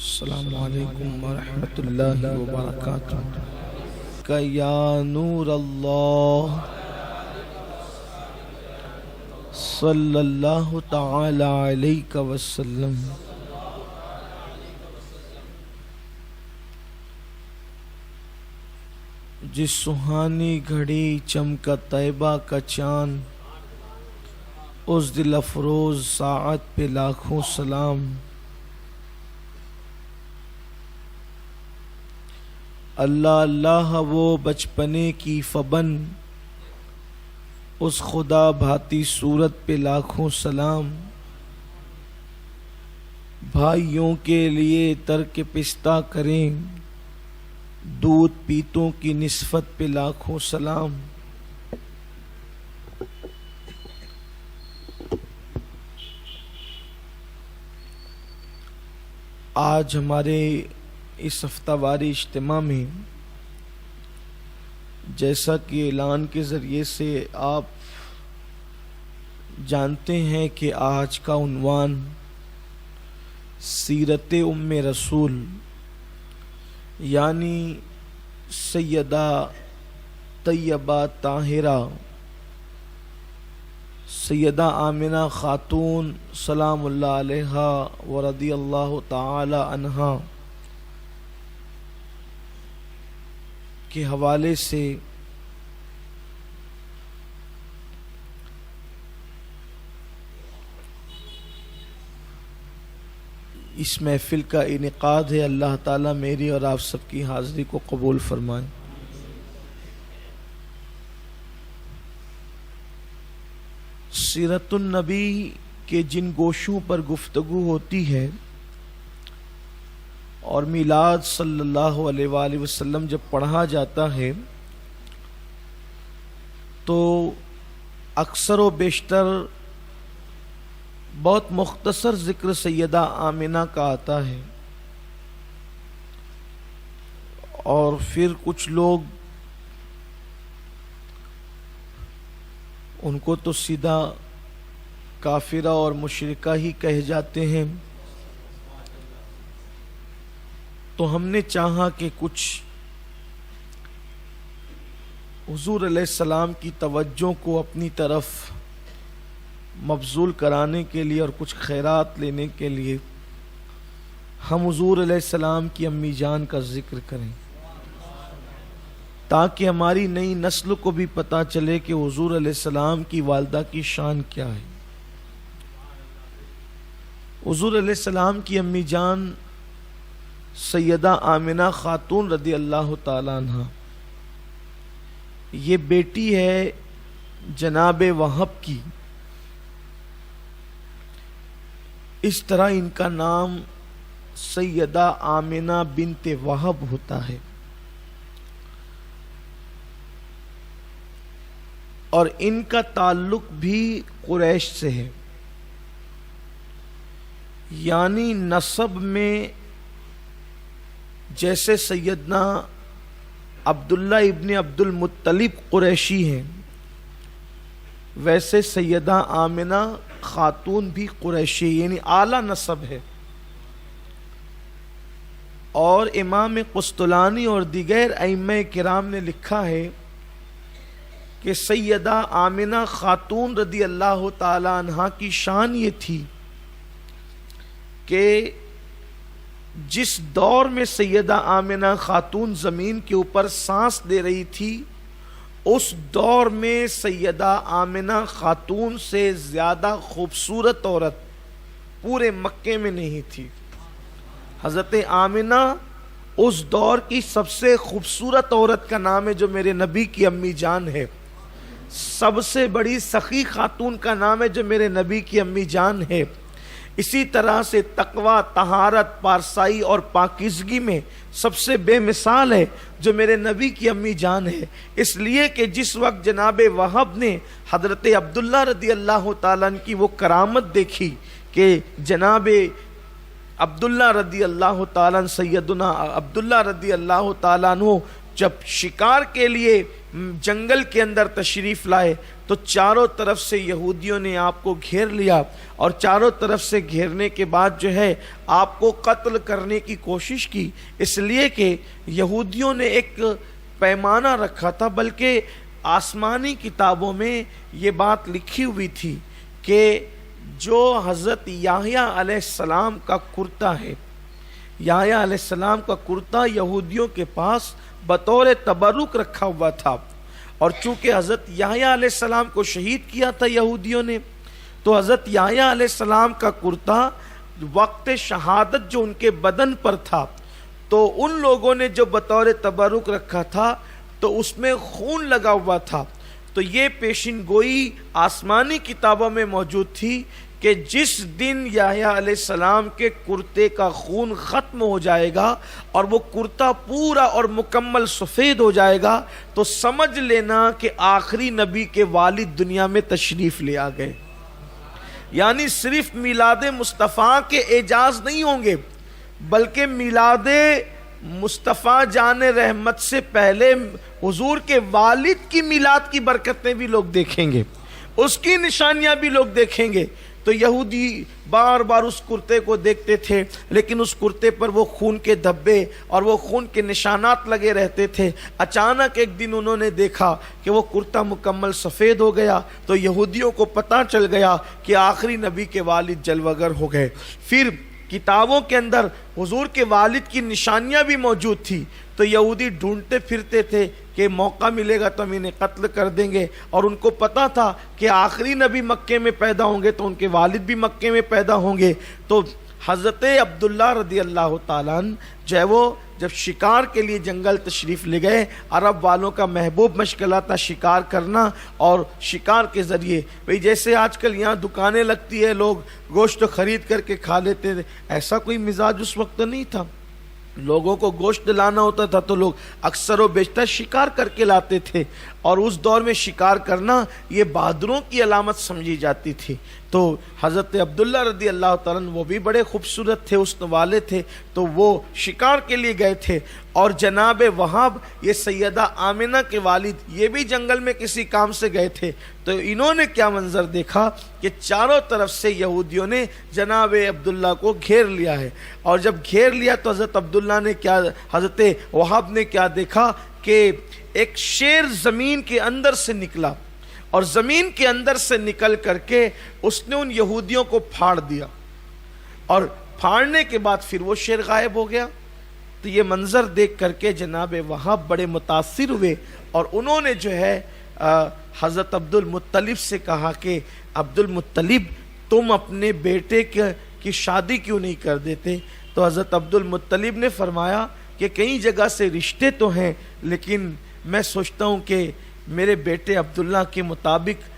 السلام علیکم ورحمۃ اللہ وبرکاتہ۔ کہ یا نور اللہ صلی اللہ تعالی علیہ وسلم۔ جس سہانی گھڑی چمکا طیبہ کا چاند، اس دل افروز ساعت پہ لاکھوں سلام۔ اللہ اللہ وہ بچپنے کی فبن، اس خدا بھاتی صورت پہ لاکھوں سلام۔ بھائیوں کے لیے ترک پستہ کریں، دودھ پیتوں کی نسبت پہ لاکھوں سلام۔ آج ہمارے اس ہفتہ واری اجتماع میں جیسا کہ اعلان کے ذریعے سے آپ جانتے ہیں کہ آج کا عنوان سیرت ام رسول یعنی سیدہ طیبہ طاہرہ سیدہ آمنہ خاتون سلام اللہ علیہا ورضی اللہ تعالی عنہا کے حوالے سے اس محفل کا انعقاد ہے۔ اللہ تعالیٰ میری اور آپ سب کی حاضری کو قبول فرمائے۔ سیرت النبی کے جن گوشوں پر گفتگو ہوتی ہے اور میلاد صلی اللہ علیہ وآلہ وسلم جب پڑھا جاتا ہے تو اکثر و بیشتر بہت مختصر ذکر سیدہ آمنہ کا آتا ہے، اور پھر کچھ لوگ ان کو تو سیدھا کافرہ اور مشرکہ ہی کہہ جاتے ہیں۔ تو ہم نے چاہا کہ کچھ حضور علیہ السلام کی توجہ کو اپنی طرف مبذول کرانے کے لیے اور کچھ خیرات لینے کے لیے ہم حضور علیہ السلام کی امی جان کا ذکر کریں، تاکہ ہماری نئی نسل کو بھی پتہ چلے کہ حضور علیہ السلام کی والدہ کی شان کیا ہے۔ حضور علیہ السلام کی امی جان سیدہ آمنہ خاتون رضی اللہ تعالیٰ عنہ، یہ بیٹی ہے جناب وہب کی، اس طرح ان کا نام سیدہ آمنہ بنت وہب ہوتا ہے، اور ان کا تعلق بھی قریش سے ہے، یعنی نسب میں جیسے سیدنا عبداللہ ابن عبد المطلب قریشی ہیں، ویسے سیدہ آمنہ خاتون بھی قریشی یعنی اعلیٰ نسب ہے۔ اور امام قسطلانی اور دیگر ائمہ کرام نے لکھا ہے کہ سیدہ آمنہ خاتون رضی اللہ تعالی عنہا کی شان یہ تھی کہ جس دور میں سیدہ آمنہ خاتون زمین کے اوپر سانس دے رہی تھی، اس دور میں سیدہ آمنہ خاتون سے زیادہ خوبصورت عورت پورے مکے میں نہیں تھی۔ حضرت آمنہ اس دور کی سب سے خوبصورت عورت کا نام ہے جو میرے نبی کی امی جان ہے، سب سے بڑی سخی خاتون کا نام ہے جو میرے نبی کی امی جان ہے۔ اسی طرح سے تقوی، طہارت، پارسائی اور پاکیزگی میں سب سے بے مثال ہے جو میرے نبی کی امی جان ہے۔ اس لیے کہ جس وقت جناب وہب نے حضرت عبداللہ رضی اللہ تعالیٰ عنہ کی وہ کرامت دیکھی کہ جناب عبداللہ رضی اللہ تعالیٰ عنہ، سیدنا عبداللہ رضی اللہ تعالیٰ عنہ جب شکار کے لیے جنگل کے اندر تشریف لائے تو چاروں طرف سے یہودیوں نے آپ کو گھیر لیا، اور چاروں طرف سے گھیرنے کے بعد جو ہے آپ کو قتل کرنے کی کوشش کی، اس لیے کہ یہودیوں نے ایک پیمانہ رکھا تھا، بلکہ آسمانی کتابوں میں یہ بات لکھی ہوئی تھی کہ جو حضرت یحییٰ علیہ السلام کا کرتا ہے، یحییٰ علیہ السلام کا کرتا یہودیوں کے پاس بطور تبرک رکھا ہوا تھا، اور چونکہ حضرت یحییٰ علیہ السلام کو شہید کیا تھا یہودیوں نے، تو حضرت یحییٰ علیہ السلام کا کرتا وقت شہادت جو ان کے بدن پر تھا، تو ان لوگوں نے جو بطور تبرک رکھا تھا تو اس میں خون لگا ہوا تھا، تو یہ پیشن گوئی آسمانی کتابوں میں موجود تھی کہ جس دن یحییٰ علیہ السلام کے کرتے کا خون ختم ہو جائے گا اور وہ کرتا پورا اور مکمل سفید ہو جائے گا، تو سمجھ لینا کہ آخری نبی کے والد دنیا میں تشریف لے آ گئے۔ یعنی صرف میلاد مصطفیٰ کے اعجاز نہیں ہوں گے، بلکہ میلاد مصطفیٰ جان رحمت سے پہلے حضور کے والد کی میلاد کی برکتیں بھی لوگ دیکھیں گے، اس کی نشانیاں بھی لوگ دیکھیں گے۔ تو یہودی بار بار اس کرتے کو دیکھتے تھے، لیکن اس کرتے پر وہ خون کے دھبے اور وہ خون کے نشانات لگے رہتے تھے۔ اچانک ایک دن انہوں نے دیکھا کہ وہ کرتا مکمل سفید ہو گیا، تو یہودیوں کو پتہ چل گیا کہ آخری نبی کے والد جلوگر ہو گئے۔ پھر کتابوں کے اندر حضور کے والد کی نشانیاں بھی موجود تھی، تو یہودی ڈھونڈتے پھرتے تھے کہ موقع ملے گا تو ہم انہیں قتل کر دیں گے، اور ان کو پتا تھا کہ آخری نبی مکے میں پیدا ہوں گے تو ان کے والد بھی مکے میں پیدا ہوں گے۔ تو حضرت عبداللہ رضی اللہ تعالیٰ عنہ جو ہے وہ جب شکار کے لیے جنگل تشریف لے گئے، عرب والوں کا محبوب مشغلہ تھا شکار کرنا، اور شکار کے ذریعے بھئی جیسے آج کل یہاں دکانیں لگتی ہے، لوگ گوشت خرید کر کے کھا لیتے تھے، ایسا کوئی مزاج اس وقت نہیں تھا۔ لوگوں کو گوشت لانا ہوتا تھا تو لوگ اکثر و بیشتر شکار کر کے لاتے تھے، اور اس دور میں شکار کرنا یہ بہادروں کی علامت سمجھی جاتی تھی۔ تو حضرت عبداللہ رضی اللہ تعالیٰ عنہ وہ بھی بڑے خوبصورت تھے، حسن والے تھے، تو وہ شکار کے لیے گئے تھے، اور جناب وہاب یہ سیدہ آمنہ کے والد یہ بھی جنگل میں کسی کام سے گئے تھے، تو انہوں نے کیا منظر دیکھا کہ چاروں طرف سے یہودیوں نے جناب عبداللہ کو گھیر لیا ہے، اور جب گھیر لیا تو حضرت عبداللہ نے کیا، حضرت وہاب نے کیا دیکھا کہ ایک شیر زمین کے اندر سے نکلا، اور زمین کے اندر سے نکل کر کے اس نے ان یہودیوں کو پھاڑ دیا، اور پھاڑنے کے بعد پھر وہ شیر غائب ہو گیا۔ تو یہ منظر دیکھ کر کے جناب وہاب بڑے متاثر ہوئے، اور انہوں نے جو ہے حضرت عبد المطلب سے کہا کہ عبد المطلب تم اپنے بیٹے کی شادی کیوں نہیں کر دیتے؟ تو حضرت عبد المطلب نے فرمایا کہ کئی جگہ سے رشتے تو ہیں، لیکن میں سوچتا ہوں کہ میرے بیٹے عبداللہ کے مطابق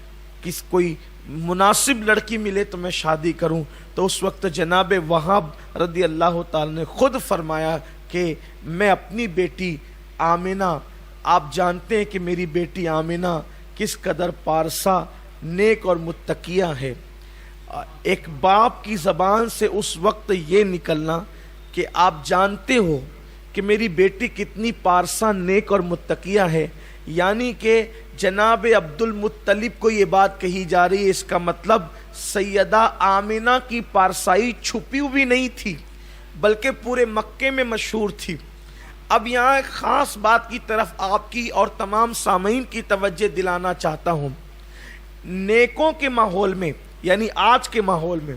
کوئی مناسب لڑکی ملے تو میں شادی کروں۔ تو اس وقت جناب وہاب رضی اللہ تعالی نے خود فرمایا کہ میں اپنی بیٹی آمنہ، آپ جانتے ہیں کہ میری بیٹی آمنہ کس قدر پارسا، نیک اور متقیہ ہے۔ ایک باپ کی زبان سے اس وقت یہ نکلنا کہ آپ جانتے ہو کہ میری بیٹی کتنی پارسا، نیک اور متقیہ ہے، یعنی کہ جناب عبد المطلب کو یہ بات کہی جا رہی ہے، اس کا مطلب سیدہ آمنہ کی پارسائی چھپی ہوئی نہیں تھی، بلکہ پورے مکے میں مشہور تھی۔ اب یہاں ایک خاص بات کی طرف آپ کی اور تمام سامعین کی توجہ دلانا چاہتا ہوں۔ نیکوں کے ماحول میں، یعنی آج کے ماحول میں،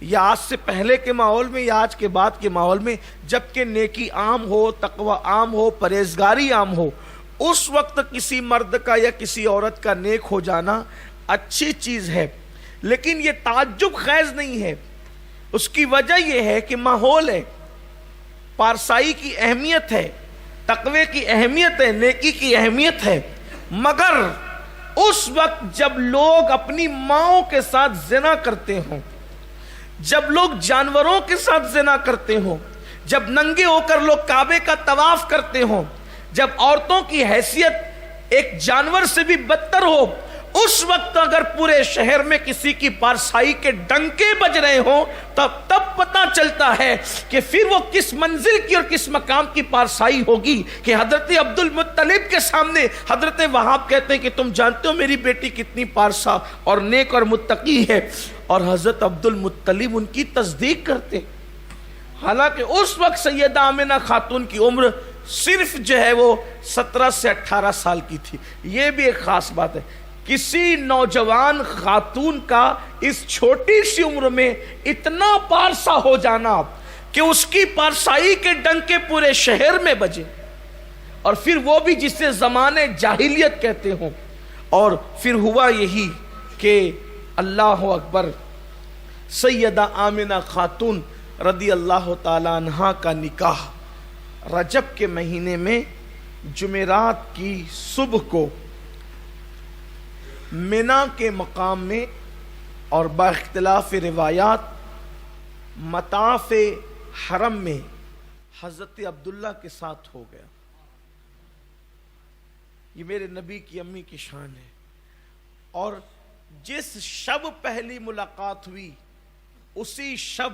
یا آج سے پہلے کے ماحول میں، یا آج کے بعد کے ماحول میں، جبکہ نیکی عام ہو، تقوی عام ہو، پرہیزگاری عام ہو، اس وقت کسی مرد کا یا کسی عورت کا نیک ہو جانا اچھی چیز ہے، لیکن یہ تعجب خیز نہیں ہے۔ اس کی وجہ یہ ہے کہ ماحول ہے، پارسائی کی اہمیت ہے، تقوی کی اہمیت ہے، نیکی کی اہمیت ہے، مگر اس وقت جب لوگ اپنی ماؤں کے ساتھ زنا کرتے ہوں، جب لوگ جانوروں کے ساتھ زنا کرتے ہوں، جب ننگے ہو کر لوگ کعبے کا طواف کرتے ہوں، جب عورتوں کی حیثیت ایک جانور سے بھی بدتر ہو، اس وقت اگر پورے شہر میں کسی کی پارسائی کے ڈنکے بج رہے ہوں تب پتہ چلتا ہے کہ پھر وہ کس منزل کی اور کس مقام کی پارسائی ہوگی کہ حضرت عبد المطلب کے سامنے حضرت وہاب کہتے ہیں کہ تم جانتے ہو میری بیٹی کتنی پارسا اور نیک اور متقی ہے، اور حضرت عبد المطلب ان کی تصدیق کرتے، حالانکہ اس وقت سیدہ آمنہ خاتون کی عمر صرف جو ہے وہ 17 سے 18 سال کی تھی۔ یہ بھی ایک خاص بات ہے، کسی نوجوان خاتون کا اس چھوٹی سی عمر میں اتنا پارسا ہو جانا کہ اس کی پارسائی کے ڈنکے پورے شہر میں بجے، اور پھر وہ بھی جسے زمانے جاہلیت کہتے ہوں۔ اور پھر ہوا یہی کہ اللہ اکبر، سیدہ آمنہ خاتون رضی اللہ تعالی عنہا کا نکاح رجب کے مہینے میں جمعرات کی صبح کو منا کے مقام میں اور با اختلاف روایات مطاف حرم میں حضرت عبداللہ کے ساتھ ہو گیا۔ یہ میرے نبی کی امی کی شان ہے۔ اور جس شب پہلی ملاقات ہوئی اسی شب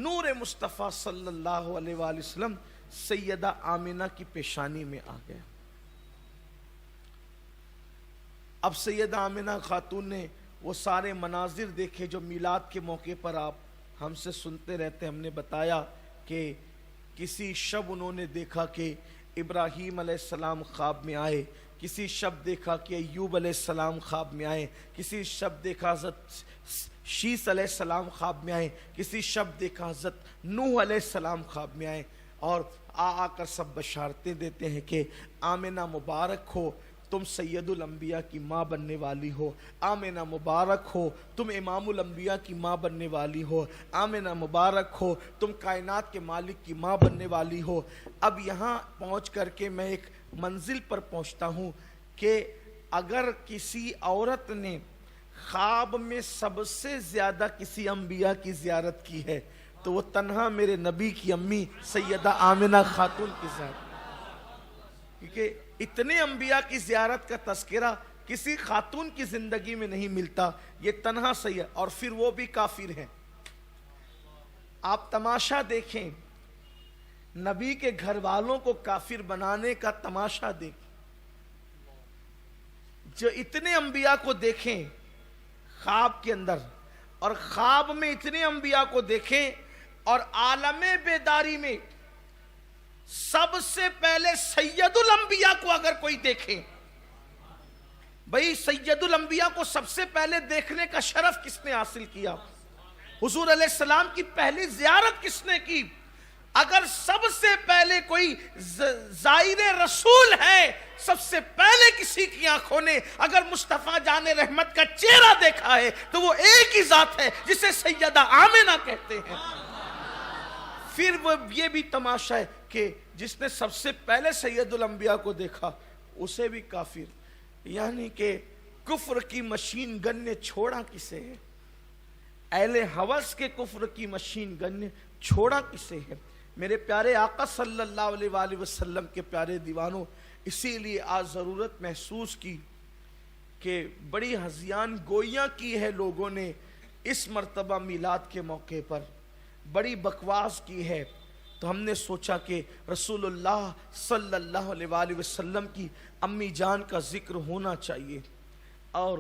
نور مصطفیٰ صلی اللہ علیہ وآلہ وسلم سیدہ آمنہ کی پیشانی میں آ گیا۔ اب سیدہ آمنہ خاتون نے وہ سارے مناظر دیکھے جو میلاد کے موقع پر آپ ہم سے سنتے رہتے۔ ہم نے بتایا کہ کسی شب انہوں نے دیکھا کہ ابراہیم علیہ السلام خواب میں آئے، کسی شب دیکھا کہ ایوب علیہ السلام خواب میں آئے، کسی شب دیکھا حضرت شیس علیہ السلام خواب میں آئے، کسی شب دیکھا حضرت نوح علیہ السلام خواب میں آئے، اور آ کر سب بشارتیں دیتے ہیں کہ آمنہ مبارک ہو، تم سید الانبیاء کی ماں بننے والی ہو، آمنہ مبارک ہو، تم امام الانبیاء کی ماں بننے والی ہو، آمنہ مبارک ہو، تم کائنات کے مالک کی ماں بننے والی ہو۔ اب یہاں پہنچ کر کے میں ایک منزل پر پہنچتا ہوں کہ اگر کسی عورت نے خواب میں سب سے زیادہ کسی انبیاء کی زیارت کی ہے تو وہ تنہا میرے نبی کی امی سیدہ آمنہ خاتون کی زیارت، کیونکہ اتنے انبیاء کی زیارت کا تذکرہ کسی خاتون کی زندگی میں نہیں ملتا، یہ تنہا سید، اور پھر وہ بھی کافر ہیں۔ آپ تماشا دیکھیں، نبی کے گھر والوں کو کافر بنانے کا تماشا دیکھیں، جو اتنے انبیاء کو دیکھیں خواب کے اندر، اور خواب میں اتنے انبیاء کو دیکھیں، اور عالم بیداری میں سب سے پہلے سید الانبیاء کو اگر کوئی دیکھے، بھئی سید الانبیاء کو سب سے پہلے دیکھنے کا شرف کس نے حاصل کیا؟ حضور علیہ السلام کی پہلی زیارت کس نے کی؟ اگر سب سے پہلے کوئی زائر رسول ہے، سب سے پہلے کسی کی آنکھوں نے اگر مصطفیٰ جان رحمت کا چہرہ دیکھا ہے تو وہ ایک ہی ذات ہے جسے سیدہ آمنہ کہتے ہیں۔ پھر وہ یہ بھی تماشا ہے کہ جس نے سب سے پہلے سید الانبیاء کو دیکھا اسے بھی کافر، یعنی کہ کفر کی مشین گن نے چھوڑا کسے ہے؟ اہل ہوس کے کفر کی مشین گن نے چھوڑا کسے ہے؟ میرے پیارے آقا صلی اللہ علیہ وآلہ وسلم کے پیارے دیوانوں، اسی لیے آج ضرورت محسوس کی کہ بڑی ہذیان گوئیاں کی ہے لوگوں نے اس مرتبہ میلاد کے موقع پر، بڑی بکواس کی ہے، تو ہم نے سوچا کہ رسول اللہ صلی اللہ علیہ وآلہ وسلم کی امی جان کا ذکر ہونا چاہیے، اور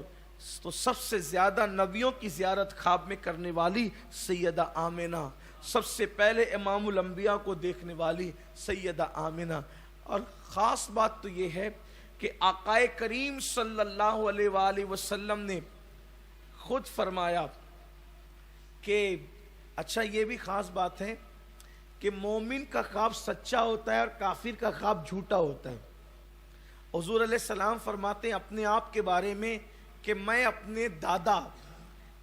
تو سب سے زیادہ نبیوں کی زیارت خواب میں کرنے والی سیدہ آمنہ، سب سے پہلے امام الانبیاء کو دیکھنے والی سیدہ آمنہ۔ اور خاص بات تو یہ ہے کہ آقا کریم صلی اللہ علیہ وآلہ وسلم نے خود فرمایا کہ اچھا یہ بھی خاص بات ہے کہ مومن کا خواب سچا ہوتا ہے اور کافر کا خواب جھوٹا ہوتا ہے۔ حضور علیہ السلام فرماتے ہیں اپنے آپ کے بارے میں کہ میں اپنے دادا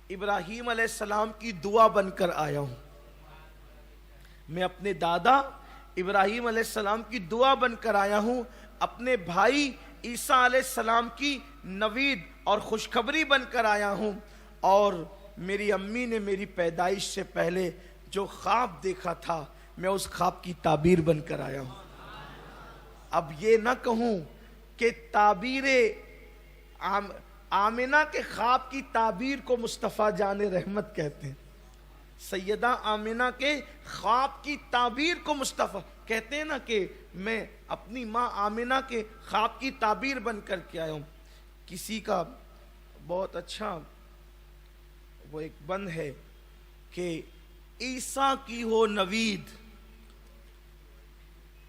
ابراہیم علیہ السلام کی دعا بن کر آیا ہوں، میں اپنے دادا ابراہیم علیہ السلام کی دعا بن کر آیا ہوں، اپنے بھائی عیسیٰ علیہ السلام کی نوید اور خوشخبری بن کر آیا ہوں، اور میری امی نے میری پیدائش سے پہلے جو خواب دیکھا تھا میں اس خواب کی تعبیر بن کر آیا ہوں۔ اب یہ نہ کہوں کہ تعبیر آمنہ کے خواب کی تعبیر کو مصطفیٰ جان رحمت کہتے ہیں. سیدہ آمنہ کے خواب کی تعبیر کو مصطفیٰ کہتے ہیں نا کہ میں اپنی ماں آمنہ کے خواب کی تعبیر بن کر کے آیا ہوں. کسی کا بہت اچھا وہ ایک بند ہے کہ عیسیٰ کی ہو نوید،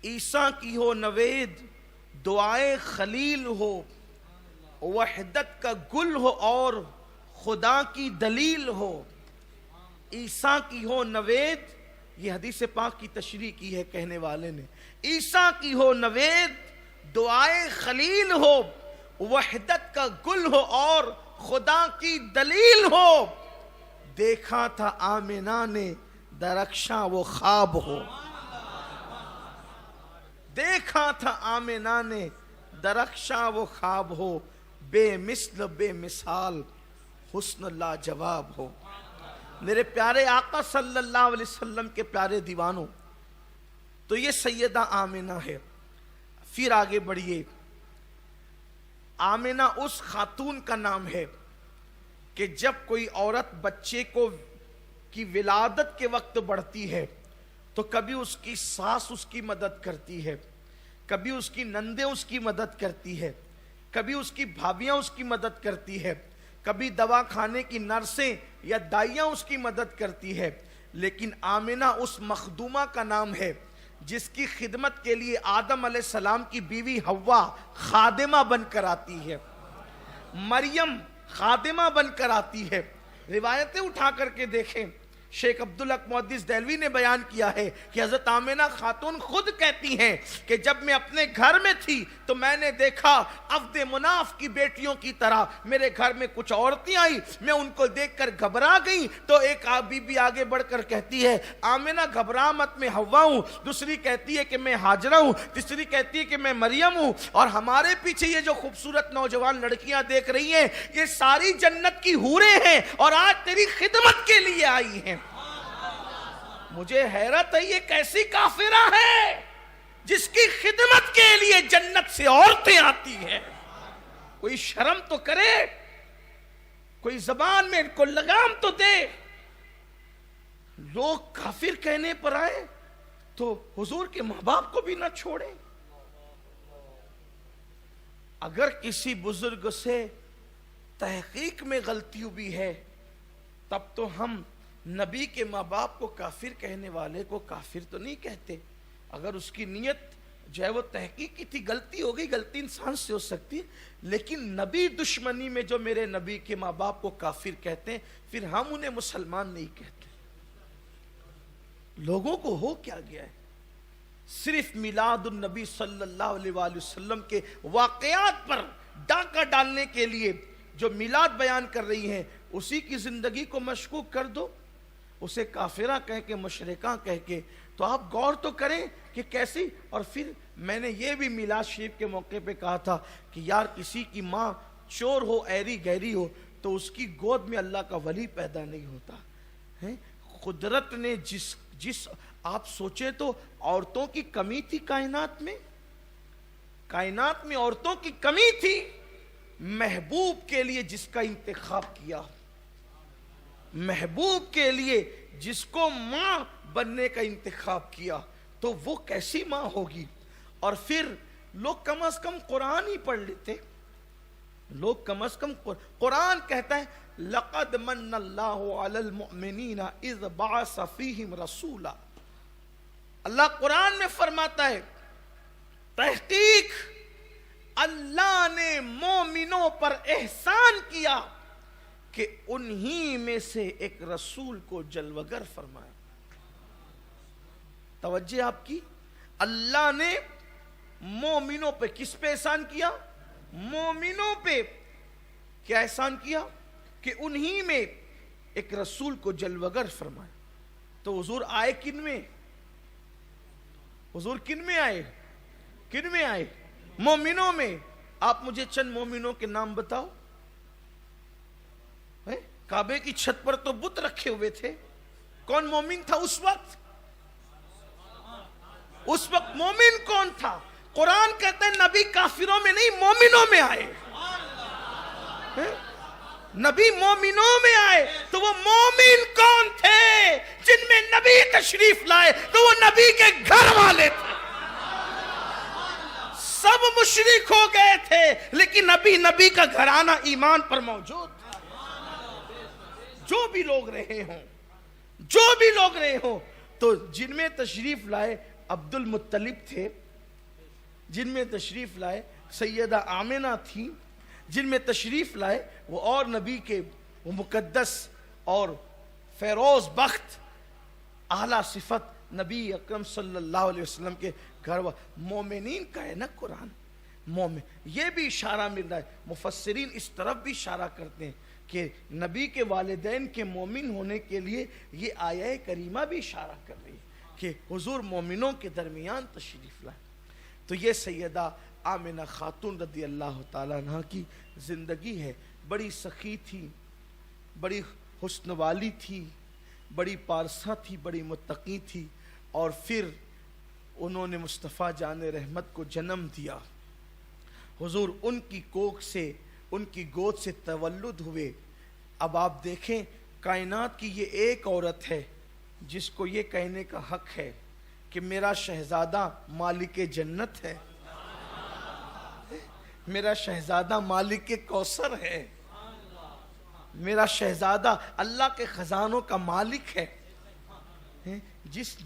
عیسیٰ کی ہو نوید، دعائے خلیل ہو، وحدت کا گل ہو اور خدا کی دلیل ہو. عیسیٰ کی ہو نوید، یہ حدیث پاک کی تشریح کی ہے کہنے والے نے. عیسیٰ کی ہو نوید، دعائے خلیل ہو، وحدت کا گل ہو اور خدا کی دلیل ہو. دیکھا تھا آمنہ نے درخشاں وہ خواب ہو. دیکھا تھا آمنہ نے درخشاں وہ خواب ہو، بے مثل بے مثال حسن لاجواب ہو. میرے پیارے آقا صلی اللہ علیہ وسلم کے پیارے دیوانوں، تو یہ سیدہ آمنہ ہے. پھر آگے بڑھیے. آمنہ اس خاتون کا نام ہے کہ جب کوئی عورت بچے کی ولادت کے وقت بڑھتی ہے تو کبھی اس کی ساس اس کی مدد کرتی ہے، کبھی اس کی نندیں اس کی مدد کرتی ہے، کبھی اس کی بھابیاں اس کی مدد کرتی ہے، کبھی دوا کھانے کی نرسیں یا دائیاں اس کی مدد کرتی ہے. لیکن آمنہ اس مخدومہ کا نام ہے جس کی خدمت کے لیے آدم علیہ السلام کی بیوی حوا خادمہ بن کر آتی ہے، مریم خادمہ بن کر آتی ہے. روایتیں اٹھا کر کے دیکھیں، شیخ عبدالحق محدث دہلوی نے بیان کیا ہے کہ حضرت آمنہ خاتون خود کہتی ہیں کہ جب میں اپنے گھر میں تھی تو میں نے دیکھا عبد مناف کی بیٹیوں کی طرح میرے گھر میں کچھ عورتیں آئی، میں ان کو دیکھ کر گھبرا گئی. تو ایک بی بی آگے بڑھ کر کہتی ہے آمنہ گھبرا مت، میں حوا ہوں. دوسری کہتی ہے کہ میں ہاجرہ ہوں. تیسری کہتی ہے کہ میں مریم ہوں. اور ہمارے پیچھے یہ جو خوبصورت نوجوان لڑکیاں دیکھ رہی ہیں یہ ساری جنت کی حوریں ہیں اور آج تیری خدمت کے لیے آئی ہیں. مجھے حیرت ہے یہ کیسی کافرہ ہے جس کی خدمت کے لیے جنت سے عورتیں آتی ہیں. کوئی شرم تو کرے، کوئی زبان میں ان کو لگام تو دے. لوگ کافر کہنے پر آئے تو حضور کے ماں باپ کو بھی نہ چھوڑیں. اگر کسی بزرگ سے تحقیق میں غلطی ہوئی ہے تب تو ہم نبی کے ماں باپ کو کافر کہنے والے کو کافر تو نہیں کہتے. اگر اس کی نیت جو ہے وہ تحقیق کی تھی، غلطی ہو گئی، غلطی انسان سے ہو سکتی ہے. لیکن نبی دشمنی میں جو میرے نبی کے ماں باپ کو کافر کہتے ہیں پھر ہم انہیں مسلمان نہیں کہتے. لوگوں کو ہو کیا گیا ہے، صرف میلاد النبی صلی اللہ علیہ وآلہ وسلم کے واقعات پر ڈاکہ ڈالنے کے لیے جو میلاد بیان کر رہی ہیں اسی کی زندگی کو مشکوک کر دو، اسے کافرہ کہہ کے، مشرکہ کہہ کے. تو آپ غور تو کریں کہ کیسی. اور پھر میں نے یہ بھی میلاد شریف کے موقع پہ کہا تھا کہ یار کسی کی ماں چور ہو، ایری گہری ہو تو اس کی گود میں اللہ کا ولی پیدا نہیں ہوتا. قدرت نے جس آپ سوچے تو عورتوں کی کمی تھی کائنات میں عورتوں کی کمی تھی. محبوب کے لیے جس کا انتخاب کیا، محبوب کے لیے جس کو ماں بننے کا انتخاب کیا تو وہ کیسی ماں ہوگی. اور پھر لوگ کم از کم قرآن ہی پڑھ لیتے. لوگ کم از کم قرآن کہتا ہے لقد من اللہ علی المؤمنین اذ بعث فیہم رسولا. اللہ قرآن میں فرماتا ہے تحقیق اللہ نے مومنوں پر احسان کیا کہ انہی میں سے ایک رسول کو جلوگر فرمایا. توجہ آپ کی، اللہ نے مومنوں پہ کس پہ احسان کیا؟ مومنوں پہ کیا احسان کیا؟ کہ انہی میں ایک رسول کو جلوگر فرمایا. تو حضور آئے کن میں؟ حضور کن میں آئے؟ کن میں آئے؟ مومنوں میں. آپ مجھے چند مومنوں کے نام بتاؤ. کعبے کی چھت پر تو بت رکھے ہوئے تھے، کون مومن تھا اس وقت؟ اس وقت مومن کون تھا؟ قرآن کہتا ہے نبی کافروں میں نہیں مومنوں میں آئے. نبی مومنوں میں آئے تو وہ مومن کون تھے؟ جن میں نبی تشریف لائے تو وہ نبی کے گھر والے تھے۔ سب مشرک ہو گئے تھے لیکن نبی کا گھرانہ ایمان پر موجود تھا۔ جو بھی لوگ رہے ہوں تو جن میں تشریف لائے عبد المطلب تھے، جن میں تشریف لائے سیدہ آمنہ تھی، جن میں تشریف لائے وہ اور نبی کے وہ مقدس اور فیروز بخت اعلیٰ صفت نبی اکرم صلی اللہ علیہ وسلم کے گھر مومنین کا ہے نا قرآن۔ مومن یہ بھی اشارہ مل رہا ہے، مفسرین اس طرف بھی اشارہ کرتے ہیں کہ نبی کے والدین کے مومن ہونے کے لیے یہ آیہ کریمہ بھی اشارہ کر رہی ہے کہ حضور مومنوں کے درمیان تشریف لائے۔ تو یہ سیدہ آمنہ خاتون رضی اللہ تعالیٰ عنہ کی زندگی ہے۔ بڑی سخی تھی، بڑی حسن والی تھی، بڑی پارسا تھی، بڑی متقی تھی، اور پھر انہوں نے مصطفیٰ جان رحمت کو جنم دیا۔ حضور ان کی کوکھ سے، ان کی گود سے تولد ہوئے۔ اب آپ دیکھیں کائنات کی یہ ایک عورت ہے جس کو یہ کہنے کا حق ہے کہ میرا شہزادہ مالک جنت ہے، میرا شہزادہ مالک کوثر ہے، میرا شہزادہ اللہ کے خزانوں کا مالک ہے،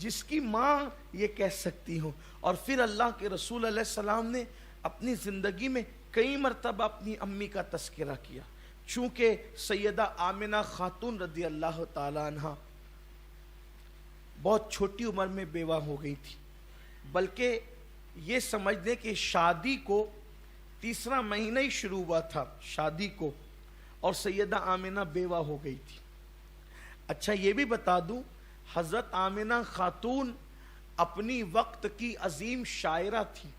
جس کی ماں یہ کہہ سکتی ہوں۔ اور پھر اللہ کے رسول علیہ السلام نے اپنی زندگی میں کئی مرتبہ اپنی امی کا تذکرہ کیا، چونکہ سیدہ آمنہ خاتون رضی اللہ تعالی عنہ بہت چھوٹی عمر میں بیوہ ہو گئی تھی، بلکہ یہ سمجھ لیں کہ شادی کو تیسرا مہینہ ہی شروع ہوا تھا شادی کو، اور سیدہ آمنہ بیوہ ہو گئی تھی۔ اچھا یہ بھی بتا دوں، حضرت آمنہ خاتون اپنی وقت کی عظیم شاعرہ تھی،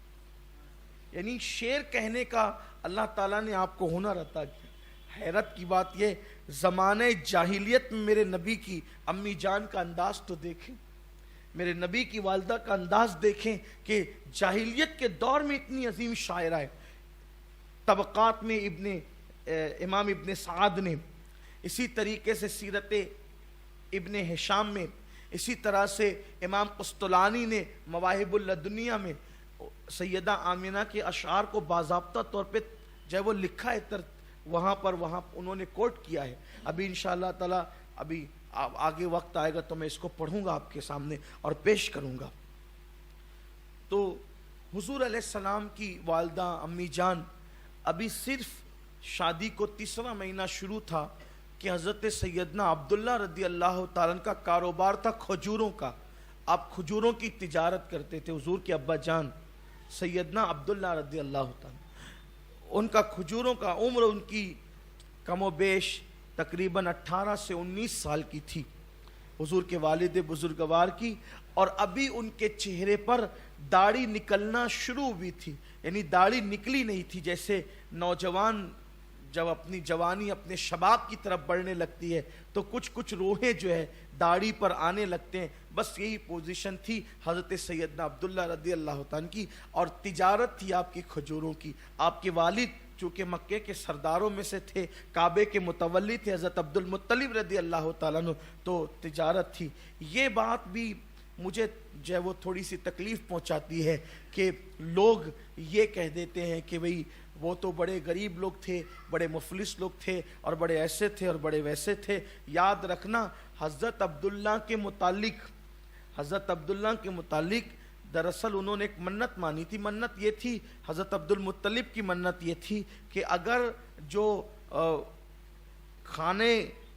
یعنی شعر کہنے کا اللہ تعالیٰ نے آپ کو ہنر عطا کیا۔ حیرت کی بات یہ، زمانہ جاہلیت میں میرے نبی کی امی جان کا انداز تو دیکھیں، میرے نبی کی والدہ کا انداز دیکھیں کہ جاہلیت کے دور میں اتنی عظیم شاعرہ ہے۔ طبقات میں امام ابن سعد نے، اسی طریقے سے سیرت ابن ہشام میں، اسی طرح سے امام قسطلانی نے مواہب اللدنیہ میں سیدہ آمنہ کے اشعار کو باضابطہ طور پہ جب وہ لکھا ہے وہاں انہوں نے کوٹ کیا ہے۔ ابھی انشاءاللہ تعالی ابھی آگے وقت آئے گا تو میں اس کو پڑھوں گا آپ کے سامنے اور پیش کروں گا۔ تو حضور علیہ السلام کی والدہ امی جان ابھی صرف شادی کو تیسرا مہینہ شروع تھا کہ حضرت سیدنا عبداللہ رضی اللہ تعالیٰ کا کاروبار تھا کھجوروں کا، آپ کھجوروں کی تجارت کرتے تھے۔ حضور کے ابا جان سیدنا عبداللہ رضی اللہ تعالیٰ، ان کا کھجوروں کا عمر ان کی کم و بیش تقریباً 18 سے 19 سال کی تھی، حضور کے والد بزرگوار کی، اور ابھی ان کے چہرے پر داڑھی نکلنا شروع ہوئی تھی، یعنی داڑھی نکلی نہیں تھی۔ جیسے نوجوان جب اپنی جوانی اپنے شباب کی طرف بڑھنے لگتی ہے تو کچھ روحیں جو ہے داڑھی پر آنے لگتے ہیں، بس یہی پوزیشن تھی حضرت سیدنا عبداللہ رضی اللہ تعالیٰ کی، اور تجارت تھی آپ کی کھجوروں کی۔ آپ کے والد چونکہ مکے کے سرداروں میں سے تھے، کعبے کے متولی تھے حضرت عبد المطلب رضی اللہ تعالیٰ عنہ، تو تجارت تھی۔ یہ بات بھی مجھے جو ہے وہ تھوڑی سی تکلیف پہنچاتی ہے کہ لوگ یہ کہہ دیتے ہیں کہ بھئی وہ تو بڑے غریب لوگ تھے، بڑے مفلس لوگ تھے، اور بڑے ایسے تھے اور بڑے ویسے تھے۔ یاد رکھنا حضرت عبداللہ کے متعلق دراصل انہوں نے ایک منت مانی تھی۔ منت یہ تھی، حضرت عبد المطلب کی منت یہ تھی کہ اگر جو خانہ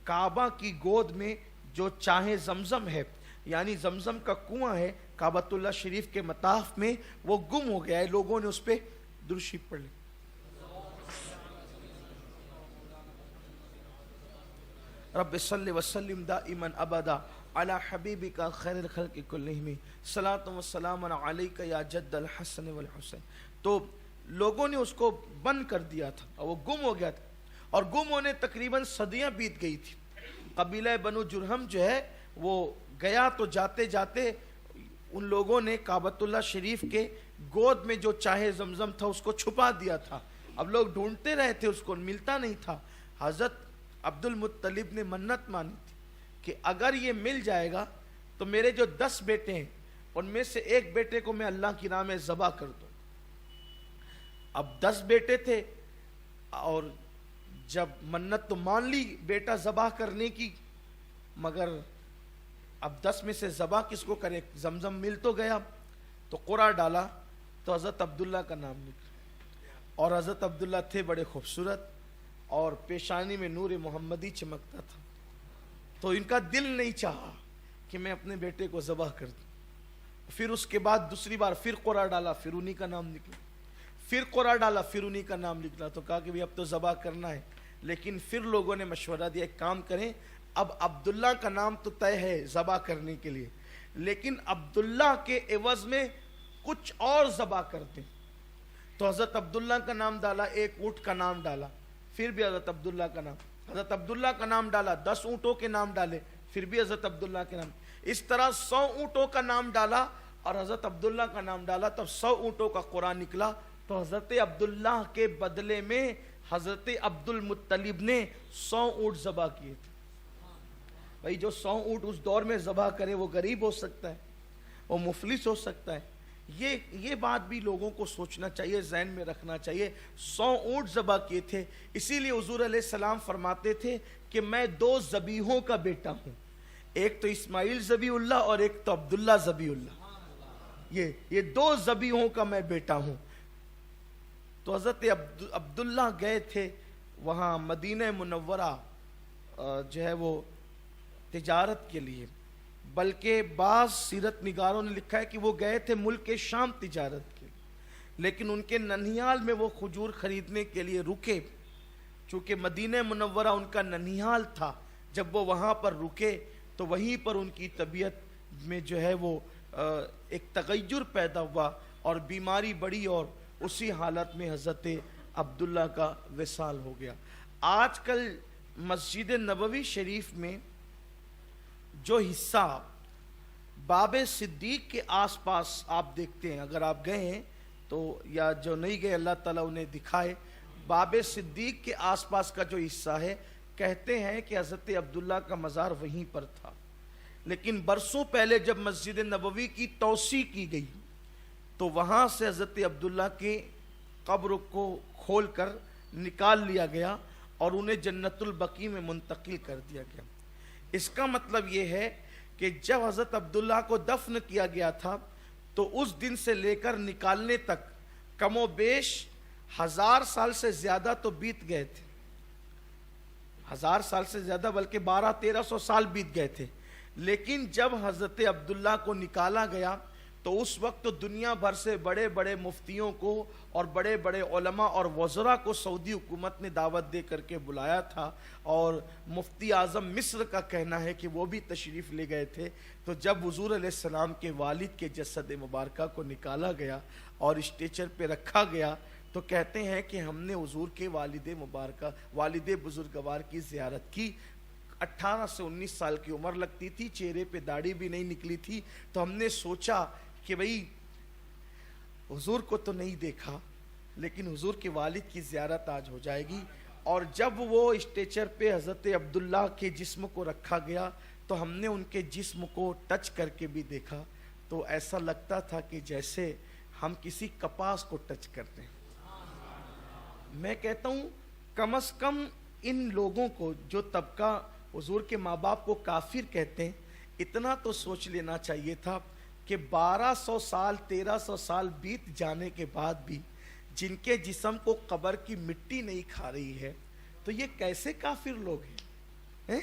کعبہ کی گود میں جو چاہے زمزم ہے، یعنی زمزم کا کنواں ہے کعبۃ اللہ شریف کے مطاف میں، وہ گم ہو گیا ہے، لوگوں نے اس پہ درود شریف پڑھ لی۔ رب صلی وسلم دائما ابدا علی حبیبک خیر الخلق کلہم صلاۃ و سلام علیک یا جد الحسن والحسین۔ تو لوگوں نے اس کو بند کر دیا تھا اور وہ گم ہو گیا تھا، اور گم ہونے تقریباً صدیاں بیت گئی تھی۔ قبیلہ بنو جرہم جو ہے وہ گیا تو جاتے جاتے ان لوگوں نے کعبۃ اللہ شریف کے گود میں جو چاہے زمزم تھا اس کو چھپا دیا تھا، اب لوگ ڈھونڈتے رہے تھے، اس کو ملتا نہیں تھا. حضرت عبد المطلب نے منت مانی تھی کہ اگر یہ مل جائے گا تو میرے جو 10 بیٹے ہیں ان میں سے ایک بیٹے کو میں اللہ کی راہ میں ذبح کر دوں. اب 10 بیٹے تھے اور جب منت تو مان لی بیٹا ذبح کرنے کی، مگر اب 10 میں سے ذبح کس کو کرے؟ زمزم مل تو گیا تو قرعہ ڈالا تو حضرت عبداللہ کا نام نکلا. اور حضرت عبداللہ تھے بڑے خوبصورت اور پیشانی میں نور محمدی چمکتا تھا. تو ان کا دل نہیں چاہا کہ میں اپنے بیٹے کو ذبح کر دوں. پھر اس کے بعد دوسری بار پھر قرعہ ڈالا، پھر انہی کا نام نکلا. پھر قرعہ ڈالا، پھر انہی کا نام نکلا. تو کہا کہ اب تو ذبح کرنا ہے. لیکن پھر لوگوں نے مشورہ دیا ایک کام کریں، اب عبداللہ کا نام تو طے ہے ذبح کرنے کے لیے، لیکن عبداللہ کے عوض میں کچھ اور ذبح کرتے ہیں. تو حضرت عبداللہ کا نام ڈالا، ایک اونٹ کا نام ڈالا، پھر بھی حضرت عبداللہ کا نام. حضرت عبداللہ کا نام ڈالا، 10 اونٹوں کے نام ڈالے، پھر بھی حضرت عبداللہ کے نام. اس طرح 100 اونٹوں کا نام ڈالا اور حضرت عبداللہ کا نام ڈالا، تب 100 اونٹوں کا قرآن نکلا. تو حضرت عبداللہ کے بدلے میں حضرت عبد المطلب نے 100 اونٹ ذبح کیے تھے. بھائی جو 100 اونٹ اس دور میں ذبح کرے وہ غریب ہو سکتا ہے، وہ مفلس ہو سکتا ہے. یہ بات بھی لوگوں کو سوچنا چاہیے، ذہن میں رکھنا چاہیے. 100 اونٹ ذبح کیے تھے. اسی لیے حضور علیہ السلام فرماتے تھے کہ میں 2 ذبیحوں کا بیٹا ہوں، ایک تو اسماعیل ذبیح اللہ اور ایک تو عبداللہ ذبیح اللہ. یہ 2 ذبیحوں کا میں بیٹا ہوں. تو حضرت عبداللہ گئے تھے وہاں مدینہ منورہ جو ہے وہ تجارت کے لیے، بلکہ بعض سیرت نگاروں نے لکھا ہے کہ وہ گئے تھے ملک شام تجارت کے لیے، لیکن ان کے ننھیال میں وہ کھجور خریدنے کے لیے رکے. چونکہ مدینہ منورہ ان کا ننھیال تھا، جب وہ وہاں پر رکے تو وہیں پر ان کی طبیعت میں جو ہے وہ ایک تغیر پیدا ہوا اور بیماری بڑھی، اور اسی حالت میں حضرت عبداللہ کا وصال ہو گیا. آج کل مسجد نبوی شریف میں جو حصہ باب صدیق کے آس پاس آپ دیکھتے ہیں، اگر آپ گئے ہیں تو یا جو نہیں گئے اللہ تعالیٰ انہیں دکھائے، باب صدیق کے آس پاس کا جو حصہ ہے، کہتے ہیں کہ حضرت عبداللہ کا مزار وہیں پر تھا. لیکن برسوں پہلے جب مسجد نبوی کی توسیع کی گئی تو وہاں سے حضرت عبداللہ کے قبر کو کھول کر نکال لیا گیا اور انہیں جنت البقیع میں منتقل کر دیا گیا. اس کا مطلب یہ ہے کہ جب حضرت عبداللہ کو دفن کیا گیا تھا تو اس دن سے لے کر نکالنے تک کم و بیش 1000 سال سے زیادہ تو بیت گئے تھے. 1000 سال سے زیادہ بلکہ 1200-1300 سال بیت گئے تھے. لیکن جب حضرت عبداللہ کو نکالا گیا تو اس وقت دنیا بھر سے بڑے بڑے مفتیوں کو اور بڑے بڑے علماء اور وزراء کو سعودی حکومت نے دعوت دے کر کے بلایا تھا، اور مفتی اعظم مصر کا کہنا ہے کہ وہ بھی تشریف لے گئے تھے. تو جب حضور علیہ السلام کے والد کے جسد مبارکہ کو نکالا گیا اور اسٹیچر پہ رکھا گیا تو کہتے ہیں کہ ہم نے حضور کے والد بزرگوار کی زیارت کی. 18 سے 19 سال کی عمر لگتی تھی، چہرے پہ داڑھی بھی نہیں نکلی تھی. تو ہم نے سوچا کہ بھئی حضور کو تو نہیں دیکھا لیکن حضور کے والد کی زیارت آج ہو جائے گی. اور جب وہ اسٹیچر پہ حضرت عبداللہ کے جسم کو رکھا گیا تو ہم نے ان کے جسم کو ٹچ کر کے بھی دیکھا تو ایسا لگتا تھا کہ جیسے ہم کسی کپاس کو ٹچ کرتے ہیں. میں کہتا ہوں کم از کم ان لوگوں کو جو طبقہ حضور کے ماں باپ کو کافر کہتے ہیں، اتنا تو سوچ لینا چاہیے تھا کہ 1200 سال 1300 سال بیت جانے کے بعد بھی جن کے جسم کو قبر کی مٹی نہیں کھا رہی ہے تو یہ کیسے کافر لوگ ہیں؟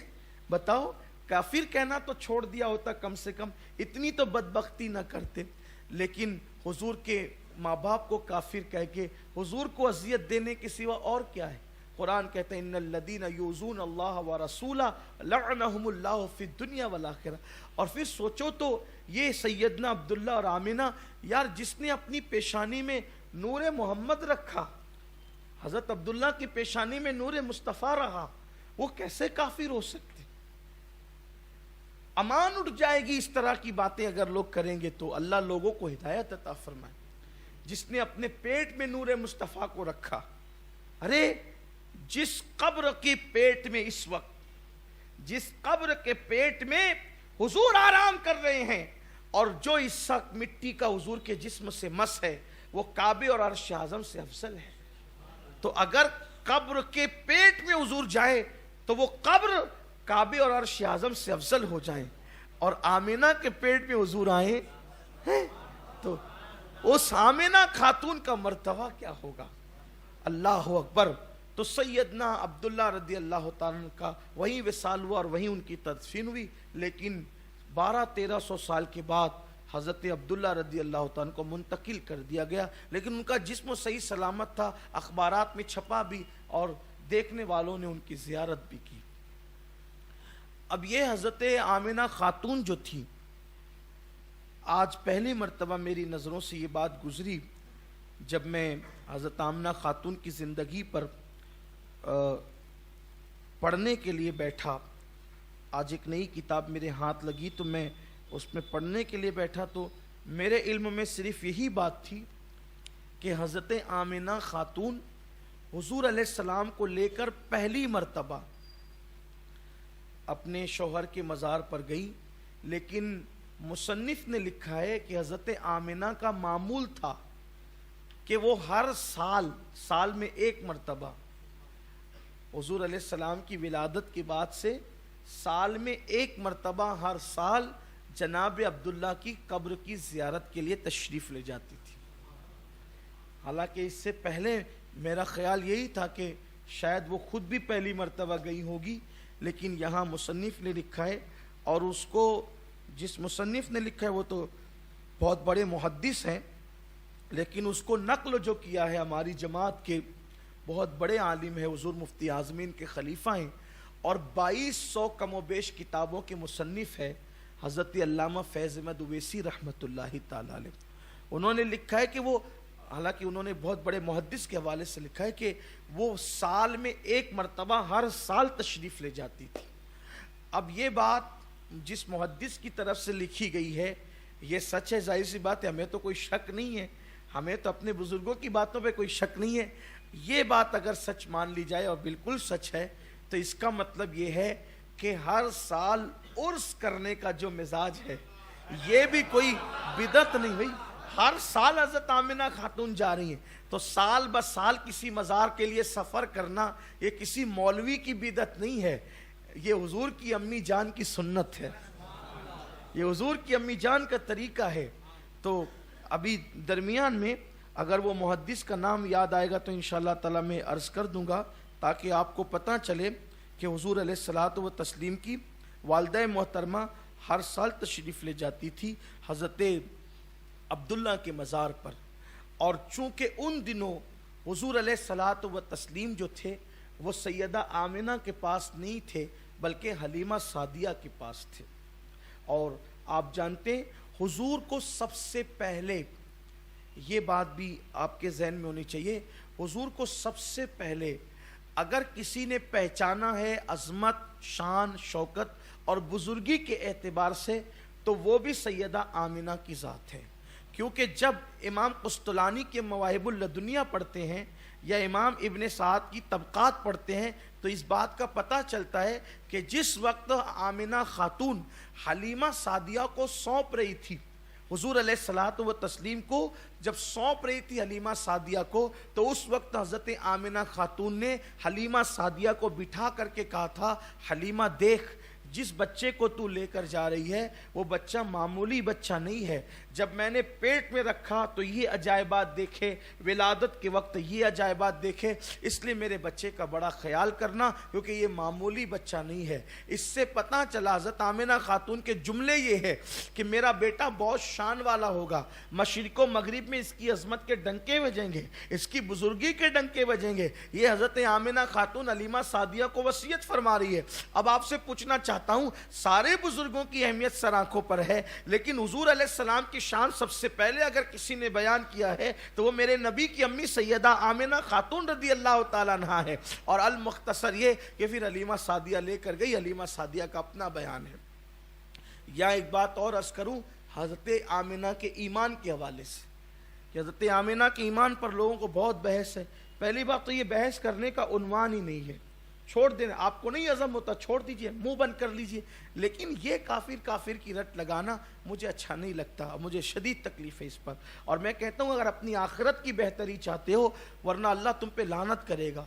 بتاؤ، کافر کہنا تو چھوڑ دیا ہوتا، کم سے کم اتنی تو بدبختی نہ کرتے. لیکن حضور کے ماں باپ کو کافر کہہ کے حضور کو اذیت دینے کے سوا اور کیا ہے؟ قرآن کہتے ہیں ان الذین یؤذون اللہ ورسولہ لعنہم اللہ فی الدنیا والآخرہ. اور پھر سوچو تو یہ سیدنا عبداللہ اور آمنہ، یار جس نے اپنی پیشانی میں نور محمد رکھا، حضرت عبداللہ کی پیشانی میں نور مصطفیٰ رہا، وہ کیسے کافر ہو سکتے؟ امان اٹھ جائے گی اس طرح کی باتیں اگر لوگ کریں گے تو. اللہ لوگوں کو ہدایت عطا فرمائے. جس نے اپنے پیٹ میں نور مصطفیٰ کو رکھا ارے جس قبر کی پیٹ میں اس وقت، جس قبر کے پیٹ میں حضور آرام کر رہے ہیں، اور جو اس وقت مٹی کا حضور کے جسم سے مس ہے، وہ کعبے اور عرش اعظم سے افضل ہے۔ تو اگر قبر کے پیٹ میں حضور جائے تو وہ قبر کعبے اور عرش اعظم سے افضل ہو جائے، اور آمینہ کے پیٹ میں حضور آئے ہیں تو اس آمینہ خاتون کا مرتبہ کیا ہوگا؟ اللہ اکبر۔ تو سیدنا عبداللہ رضی اللہ تعالیٰ کا وہیں وصال ہوا اور وہیں ان کی تدفین ہوئی، لیکن 1200-1300 سال کے بعد حضرت عبداللہ رضی اللہ تعالیٰ کو منتقل کر دیا گیا، لیکن ان کا جسم صحیح سلامت تھا، اخبارات میں چھپا بھی اور دیکھنے والوں نے ان کی زیارت بھی کی۔ اب یہ حضرت آمنہ خاتون جو تھی، آج پہلی مرتبہ میری نظروں سے یہ بات گزری جب میں حضرت آمنہ خاتون کی زندگی پر پڑھنے کے لیے بیٹھا۔ آج ایک نئی کتاب میرے ہاتھ لگی تو میں اس میں پڑھنے کے لیے بیٹھا، تو میرے علم میں صرف یہی بات تھی کہ حضرت آمنہ خاتون حضور علیہ السلام کو لے کر پہلی مرتبہ اپنے شوہر کے مزار پر گئی، لیکن مصنف نے لکھا ہے کہ حضرت آمنہ کا معمول تھا کہ وہ ہر سال میں ایک مرتبہ حضور علیہ السلام کی ولادت کے بعد سے سال میں ایک مرتبہ ہر سال جناب عبداللہ کی قبر کی زیارت کے لیے تشریف لے جاتی تھی۔ حالانکہ اس سے پہلے میرا خیال یہی تھا کہ شاید وہ خود بھی پہلی مرتبہ گئی ہوگی، لیکن یہاں مصنف نے لکھا ہے، اور اس کو جس مصنف نے لکھا ہے وہ تو بہت بڑے محدث ہیں، لیکن اس کو نقل جو کیا ہے ہماری جماعت کے بہت بڑے عالم ہے، حضور مفتی اعظمین کے خلیفہ ہیں، اور 2200 کم و بیش کتابوں کے مصنف ہے حضرت علامہ فیض احمد اویسی رحمۃ اللہ تعالی علیہ۔ انہوں نے لکھا ہے کہ وہ، حالانکہ انہوں نے بہت بڑے محدث کے حوالے سے لکھا ہے کہ وہ سال میں ایک مرتبہ ہر سال تشریف لے جاتی تھی۔ اب یہ بات جس محدث کی طرف سے لکھی گئی ہے یہ سچ ہے، ظاہر سی بات ہے، ہمیں تو کوئی شک نہیں ہے، ہمیں تو اپنے بزرگوں کی باتوں پہ کوئی شک نہیں ہے۔ یہ بات اگر سچ مان لی جائے اور بالکل سچ ہے تو اس کا مطلب یہ ہے کہ ہر سال عرس کرنے کا جو مزاج ہے یہ بھی کوئی بدعت نہیں ہوئی۔ ہر سال حضرت آمنہ خاتون جا رہی ہیں، تو سال بہ سال کسی مزار کے لیے سفر کرنا یہ کسی مولوی کی بدعت نہیں ہے، یہ حضور کی امی جان کی سنت ہے، یہ حضور کی امی جان کا طریقہ ہے۔ تو ابھی درمیان میں اگر وہ محدث کا نام یاد آئے گا تو انشاءاللہ تعالی میں عرض کر دوں گا، تاکہ آپ کو پتہ چلے کہ حضور علیہ الصلوۃ والتسلیم کی والدہ محترمہ ہر سال تشریف لے جاتی تھی حضرت عبداللہ کے مزار پر، اور چونکہ ان دنوں حضور علیہ الصلوۃ والتسلیم جو تھے وہ سیدہ آمنہ کے پاس نہیں تھے بلکہ حلیمہ سعدیہ کے پاس تھے، اور آپ جانتے ہیں حضور کو سب سے پہلے، یہ بات بھی آپ کے ذہن میں ہونی چاہیے، حضور کو سب سے پہلے اگر کسی نے پہچانا ہے عظمت، شان، شوکت اور بزرگی کے اعتبار سے تو وہ بھی سیدہ آمنہ کی ذات ہے، کیونکہ جب امام قسطلانی کے مواہب اللدنیہ پڑھتے ہیں یا امام ابن سعد کی طبقات پڑھتے ہیں تو اس بات کا پتہ چلتا ہے کہ جس وقت آمنہ خاتون حلیمہ سعدیہ کو سونپ رہی تھی، حضور علیہ الصلوۃ والتسلیم کو جب سونپ رہی تھی حلیمہ سعدیہ کو، تو اس وقت حضرت آمنہ خاتون نے حلیمہ سعدیہ کو بٹھا کر کے کہا تھا، حلیمہ دیکھ، جس بچے کو تو لے کر جا رہی ہے وہ بچہ معمولی بچہ نہیں ہے، جب میں نے پیٹ میں رکھا تو یہ عجائبات دیکھے، ولادت کے وقت یہ عجائبات دیکھے، اس لیے میرے بچے کا بڑا خیال کرنا کیونکہ یہ معمولی بچہ نہیں ہے۔ اس سے پتہ چلا حضرت آمنہ خاتون کے جملے یہ ہے کہ میرا بیٹا بہت شان والا ہوگا، مشرق و مغرب میں اس کی عظمت کے ڈنکے بجیں گے، اس کی بزرگی کے ڈنکے بجیں گے۔ یہ حضرت آمنہ خاتون حلیمہ سعدیہ کو وصیت فرما رہی ہے۔ اب آپ سے پوچھنا چاہتا ہوں، سارے بزرگوں کی اہمیت سر آنکھوں پر ہے، لیکن حضور علیہ السلام کی شان سب سے پہلے اگر کسی نے بیان کیا ہے تو وہ میرے نبی کی امی سیدہ آمنہ خاتون رضی اللہ تعالیٰ عنہا ہے، اور المختصر یہ کہ پھر حلیمہ سعدیہ لے کر گئی، حلیمہ سعدیہ کا اپنا بیان ہے۔ یا ایک بات اور عرض کروں حضرت آمنہ کے ایمان کے حوالے سے، کہ حضرت آمنہ کے ایمان پر لوگوں کو بہت بحث ہے پہلی بات تو یہ بحث کرنے کا عنوان ہی نہیں ہے، چھوڑ دینا، آپ کو نہیں عزم ہوتا چھوڑ دیجئے، منہ بند کر لیجئے، لیکن یہ کافر کی رٹ لگانا مجھے اچھا نہیں لگتا، مجھے شدید تکلیف ہے اس پر، اور میں کہتا ہوں اگر اپنی آخرت کی بہتری چاہتے ہو، ورنہ اللہ تم پہ لعنت کرے گا،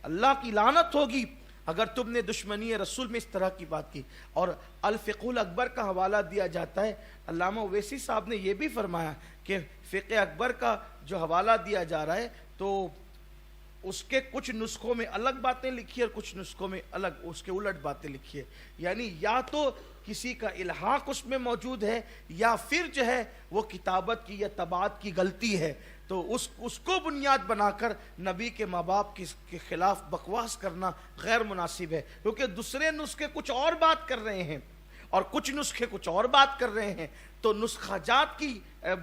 اللہ کی لعنت ہوگی اگر تم نے دشمنی رسول میں اس طرح کی بات کی۔ اور الفقہ الاکبر کا حوالہ دیا جاتا ہے، علامہ اویسی صاحب نے یہ بھی فرمایا کہ فقہ اکبر کا جو حوالہ دیا جا رہا ہے تو اس کے کچھ نسخوں میں الگ باتیں لکھی ہے اور کچھ نسخوں میں الگ اس کے الٹ باتیں لکھی ہے، یعنی یا تو کسی کا الحاق اس میں موجود ہے یا پھر جو ہے وہ کتابت کی یا طباعت کی غلطی ہے، تو اس کو بنیاد بنا کر نبی کے ماں باپ کے خلاف بکواس کرنا غیر مناسب ہے، کیونکہ دوسرے نسخے کچھ اور بات کر رہے ہیں اور کچھ نسخے کچھ اور بات کر رہے ہیں، تو نسخہ جات کی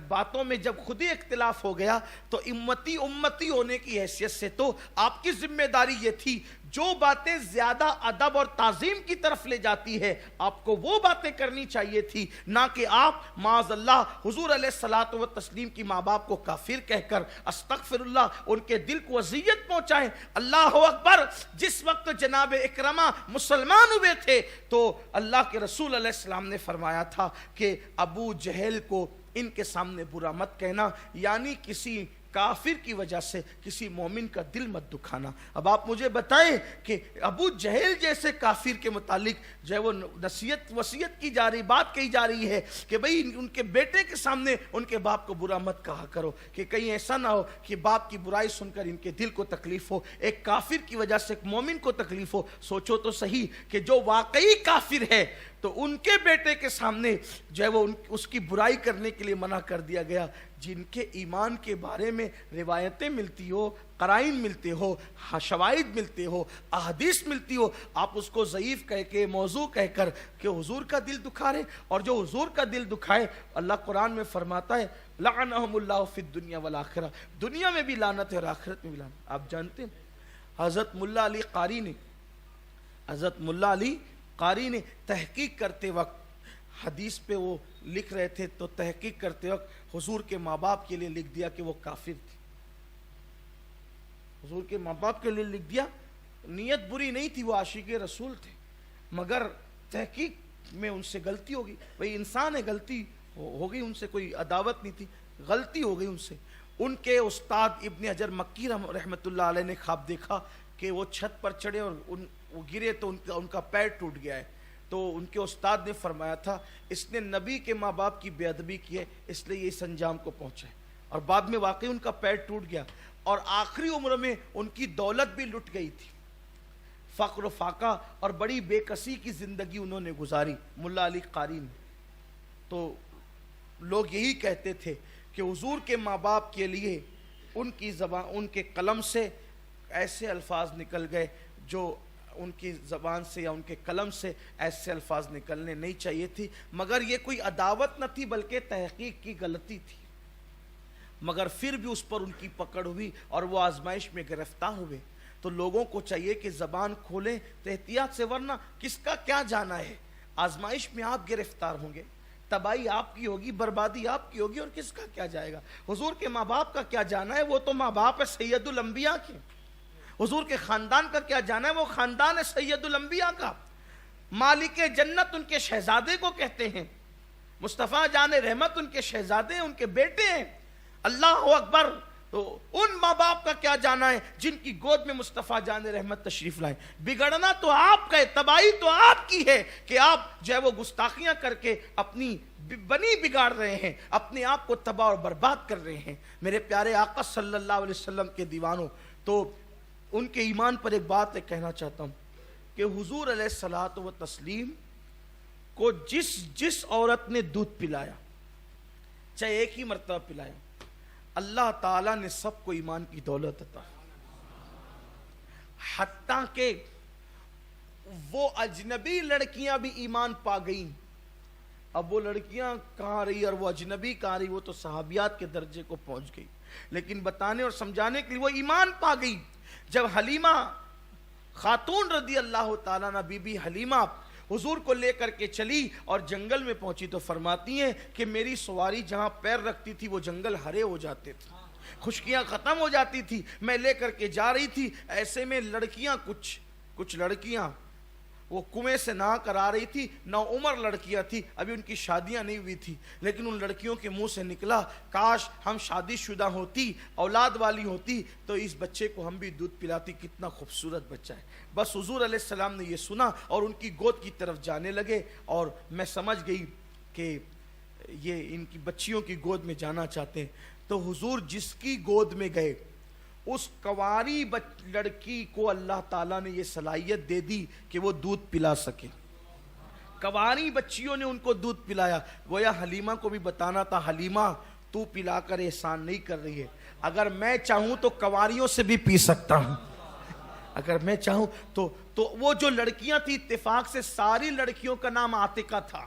باتوں میں جب خود ہی اختلاف ہو گیا تو امتی ہونے کی حیثیت سے تو آپ کی ذمہ داری یہ تھی جو باتیں زیادہ ادب اور تعظیم کی طرف لے جاتی ہے آپ کو وہ باتیں کرنی چاہیے تھی، نہ کہ آپ معاذ اللہ حضور علیہ الصلوۃ والتسلیم کی ماں باپ کو کافر کہہ کر استغفر اللہ ان کے دل کو اذیت پہنچائیں۔ اللہ اکبر، جس وقت جناب اکرمہ مسلمان ہوئے تھے تو اللہ کے رسول علیہ السلام نے فرمایا تھا کہ ابو جہل کو ان کے سامنے برا مت کہنا، یعنی کسی کافر کی وجہ سے کسی مومن کا دل مت دکھانا۔ اب آپ مجھے بتائیں کہ ابو جہل جیسے کافر کے متعلق جو ہے وہ نصیحت وصیت کی جا رہی، بات کہی جا رہی ہے کہ بھئی ان کے بیٹے کے سامنے ان کے باپ کو برا مت کہا کرو، کہ کہیں ایسا نہ ہو کہ باپ کی برائی سن کر ان کے دل کو تکلیف ہو، ایک کافر کی وجہ سے ایک مومن کو تکلیف ہو۔ سوچو تو صحیح کہ جو واقعی کافر ہے تو ان کے بیٹے کے سامنے جو ہے وہ اس کی برائی کرنے کے لیے منع کر دیا گیا، جن کے ایمان کے بارے میں روایتیں ملتی ہو، قرائن ملتے ہو، شواہد ملتے ہو، احادیث ملتی ہو، آپ اس کو ضعیف کہہ کے موضوع کہہ کر کہ حضور کا دل دکھا رہے، اور جو حضور کا دل دکھائے اللہ قرآن میں فرماتا ہے لعنہم اللہ فی الدنیا والآخرہ، دنیا میں بھی لعنت ہے اور آخرت میں بھی لعنت۔ آپ جانتے ہیں حضرت ملا علی قاری نے تحقیق کرتے وقت حدیث پہ وہ لکھ رہے تھے تو تحقیق کرتے وقت حضور کے ماں باپ کے لیے لکھ دیا کہ وہ کافر تھے، حضور کے ماں باپ کے لیے لکھ دیا، نیت بری نہیں تھی، وہ عاشق رسول تھے، مگر تحقیق میں ان سے غلطی ہوگی، بھئی انسان ہے، غلطی ہو گئی، ان سے کوئی عداوت نہیں تھی، غلطی ہو گئی ان سے۔ ان کے استاد ابن حجر مکی رحمۃ اللہ علیہ نے خواب دیکھا کہ وہ چھت پر چڑھے اور وہ گرے تو ان کا پیر ٹوٹ گیا ہے، تو ان کے استاد نے فرمایا تھا اس نے نبی کے ماں باپ کی بے ادبی کی ہے اس لیے اس انجام کو پہنچا ہے، اور بعد میں واقعی ان کا پیر ٹوٹ گیا، اور آخری عمر میں ان کی دولت بھی لٹ گئی تھی، فقر و فاقہ اور بڑی بے کسی کی زندگی انہوں نے گزاری ملا علی قاری نے۔ تو لوگ یہی کہتے تھے کہ حضور کے ماں باپ کے لیے ان کی زبان، ان کے قلم سے ایسے الفاظ نکل گئے جو ان کی زبان سے یا ان کے قلم سے ایسے الفاظ نکلنے نہیں چاہیے تھی، مگر یہ کوئی عداوت نہ تھی بلکہ تحقیق کی غلطی تھی، مگر پھر بھی اس پر ان کی پکڑ ہوئی اور وہ آزمائش میں گرفتار ہوئے۔ تو لوگوں کو چاہیے کہ زبان کھولیں تو احتیاط سے، ورنہ کس کا کیا جانا ہے، آزمائش میں آپ گرفتار ہوں گے، تباہی آپ کی ہوگی، بربادی آپ کی ہوگی، اور کس کا کیا جائے گا۔ حضور کے ماں باپ کا کیا جانا ہے، وہ تو ماں باپ ہے سید الانبیاء کے، حضور کے خاندان کا کیا جانا ہے، وہ خاندان ہے سید الانبیاء کا، مالک جنت ان کے شہزادے کو کہتے ہیں، مصطفیٰ جان رحمت ان کے شہزادے ہیں، ان کے بیٹے ہیں، اللہ اکبر۔ تو ان ماں باپ کا کیا جانا ہے جن کی گود میں مصطفیٰ جان رحمت تشریف لائیں۔ بگڑنا تو آپ کا ہے، تباہی تو آپ کی ہے کہ آپ جو ہے وہ گستاخیاں کر کے اپنی بنی بگاڑ رہے ہیں، اپنے آپ کو تباہ اور برباد کر رہے ہیں۔ میرے پیارے آقا صلی اللہ علیہ وسلم کے دیوانوں، تو ان کے ایمان پر ایک بات کہنا چاہتا ہوں کہ حضور علیہ الصلوۃ والتسلیم کو جس عورت نے دودھ پلایا، چاہے ایک ہی مرتبہ پلایا، اللہ تعالیٰ نے سب کو ایمان کی دولت عطا، حتیٰ کہ وہ اجنبی لڑکیاں بھی ایمان پا گئیں۔ اب وہ لڑکیاں کہاں رہی اور وہ اجنبی کہاں رہی، وہ تو صحابیات کے درجے کو پہنچ گئی، لیکن بتانے اور سمجھانے کے لیے وہ ایمان پا گئی۔ جب حلیمہ خاتون رضی اللہ تعالیٰ عنہ، بی بی حلیمہ حضور کو لے کر کے چلی اور جنگل میں پہنچی تو فرماتی ہیں کہ میری سواری جہاں پیر رکھتی تھی وہ جنگل ہرے ہو جاتے تھے، خشکیاں ختم ہو جاتی تھی، میں لے کر کے جا رہی تھی، ایسے میں لڑکیاں کچھ لڑکیاں وہ کنویں سے نہا کر آ رہی تھی، نو عمر لڑکیاں تھی، ابھی ان کی شادیاں نہیں ہوئی تھی، لیکن ان لڑکیوں کے منہ سے نکلا کاش ہم شادی شدہ ہوتی، اولاد والی ہوتی تو اس بچے کو ہم بھی دودھ پلاتی، کتنا خوبصورت بچہ ہے۔ بس حضور علیہ السلام نے یہ سنا اور ان کی گود کی طرف جانے لگے، اور میں سمجھ گئی کہ یہ ان کی بچیوں کی گود میں جانا چاہتے ہیں۔ تو حضور جس کی گود میں گئے اس کنواری لڑکی کو اللہ تعالیٰ نے یہ صلاحیت دے دی کہ وہ دودھ پلا سکے۔ کنواری بچیوں نے ان کو دودھ پلایا۔ گویا حلیمہ کو بھی بتانا تھا، حلیمہ تو پلا کر احسان نہیں کر رہی ہے، اگر میں چاہوں تو کنواریوں سے بھی پی سکتا ہوں، اگر میں چاہوں تو وہ جو لڑکیاں تھی اتفاق سے ساری لڑکیوں کا نام عاتقہ تھا،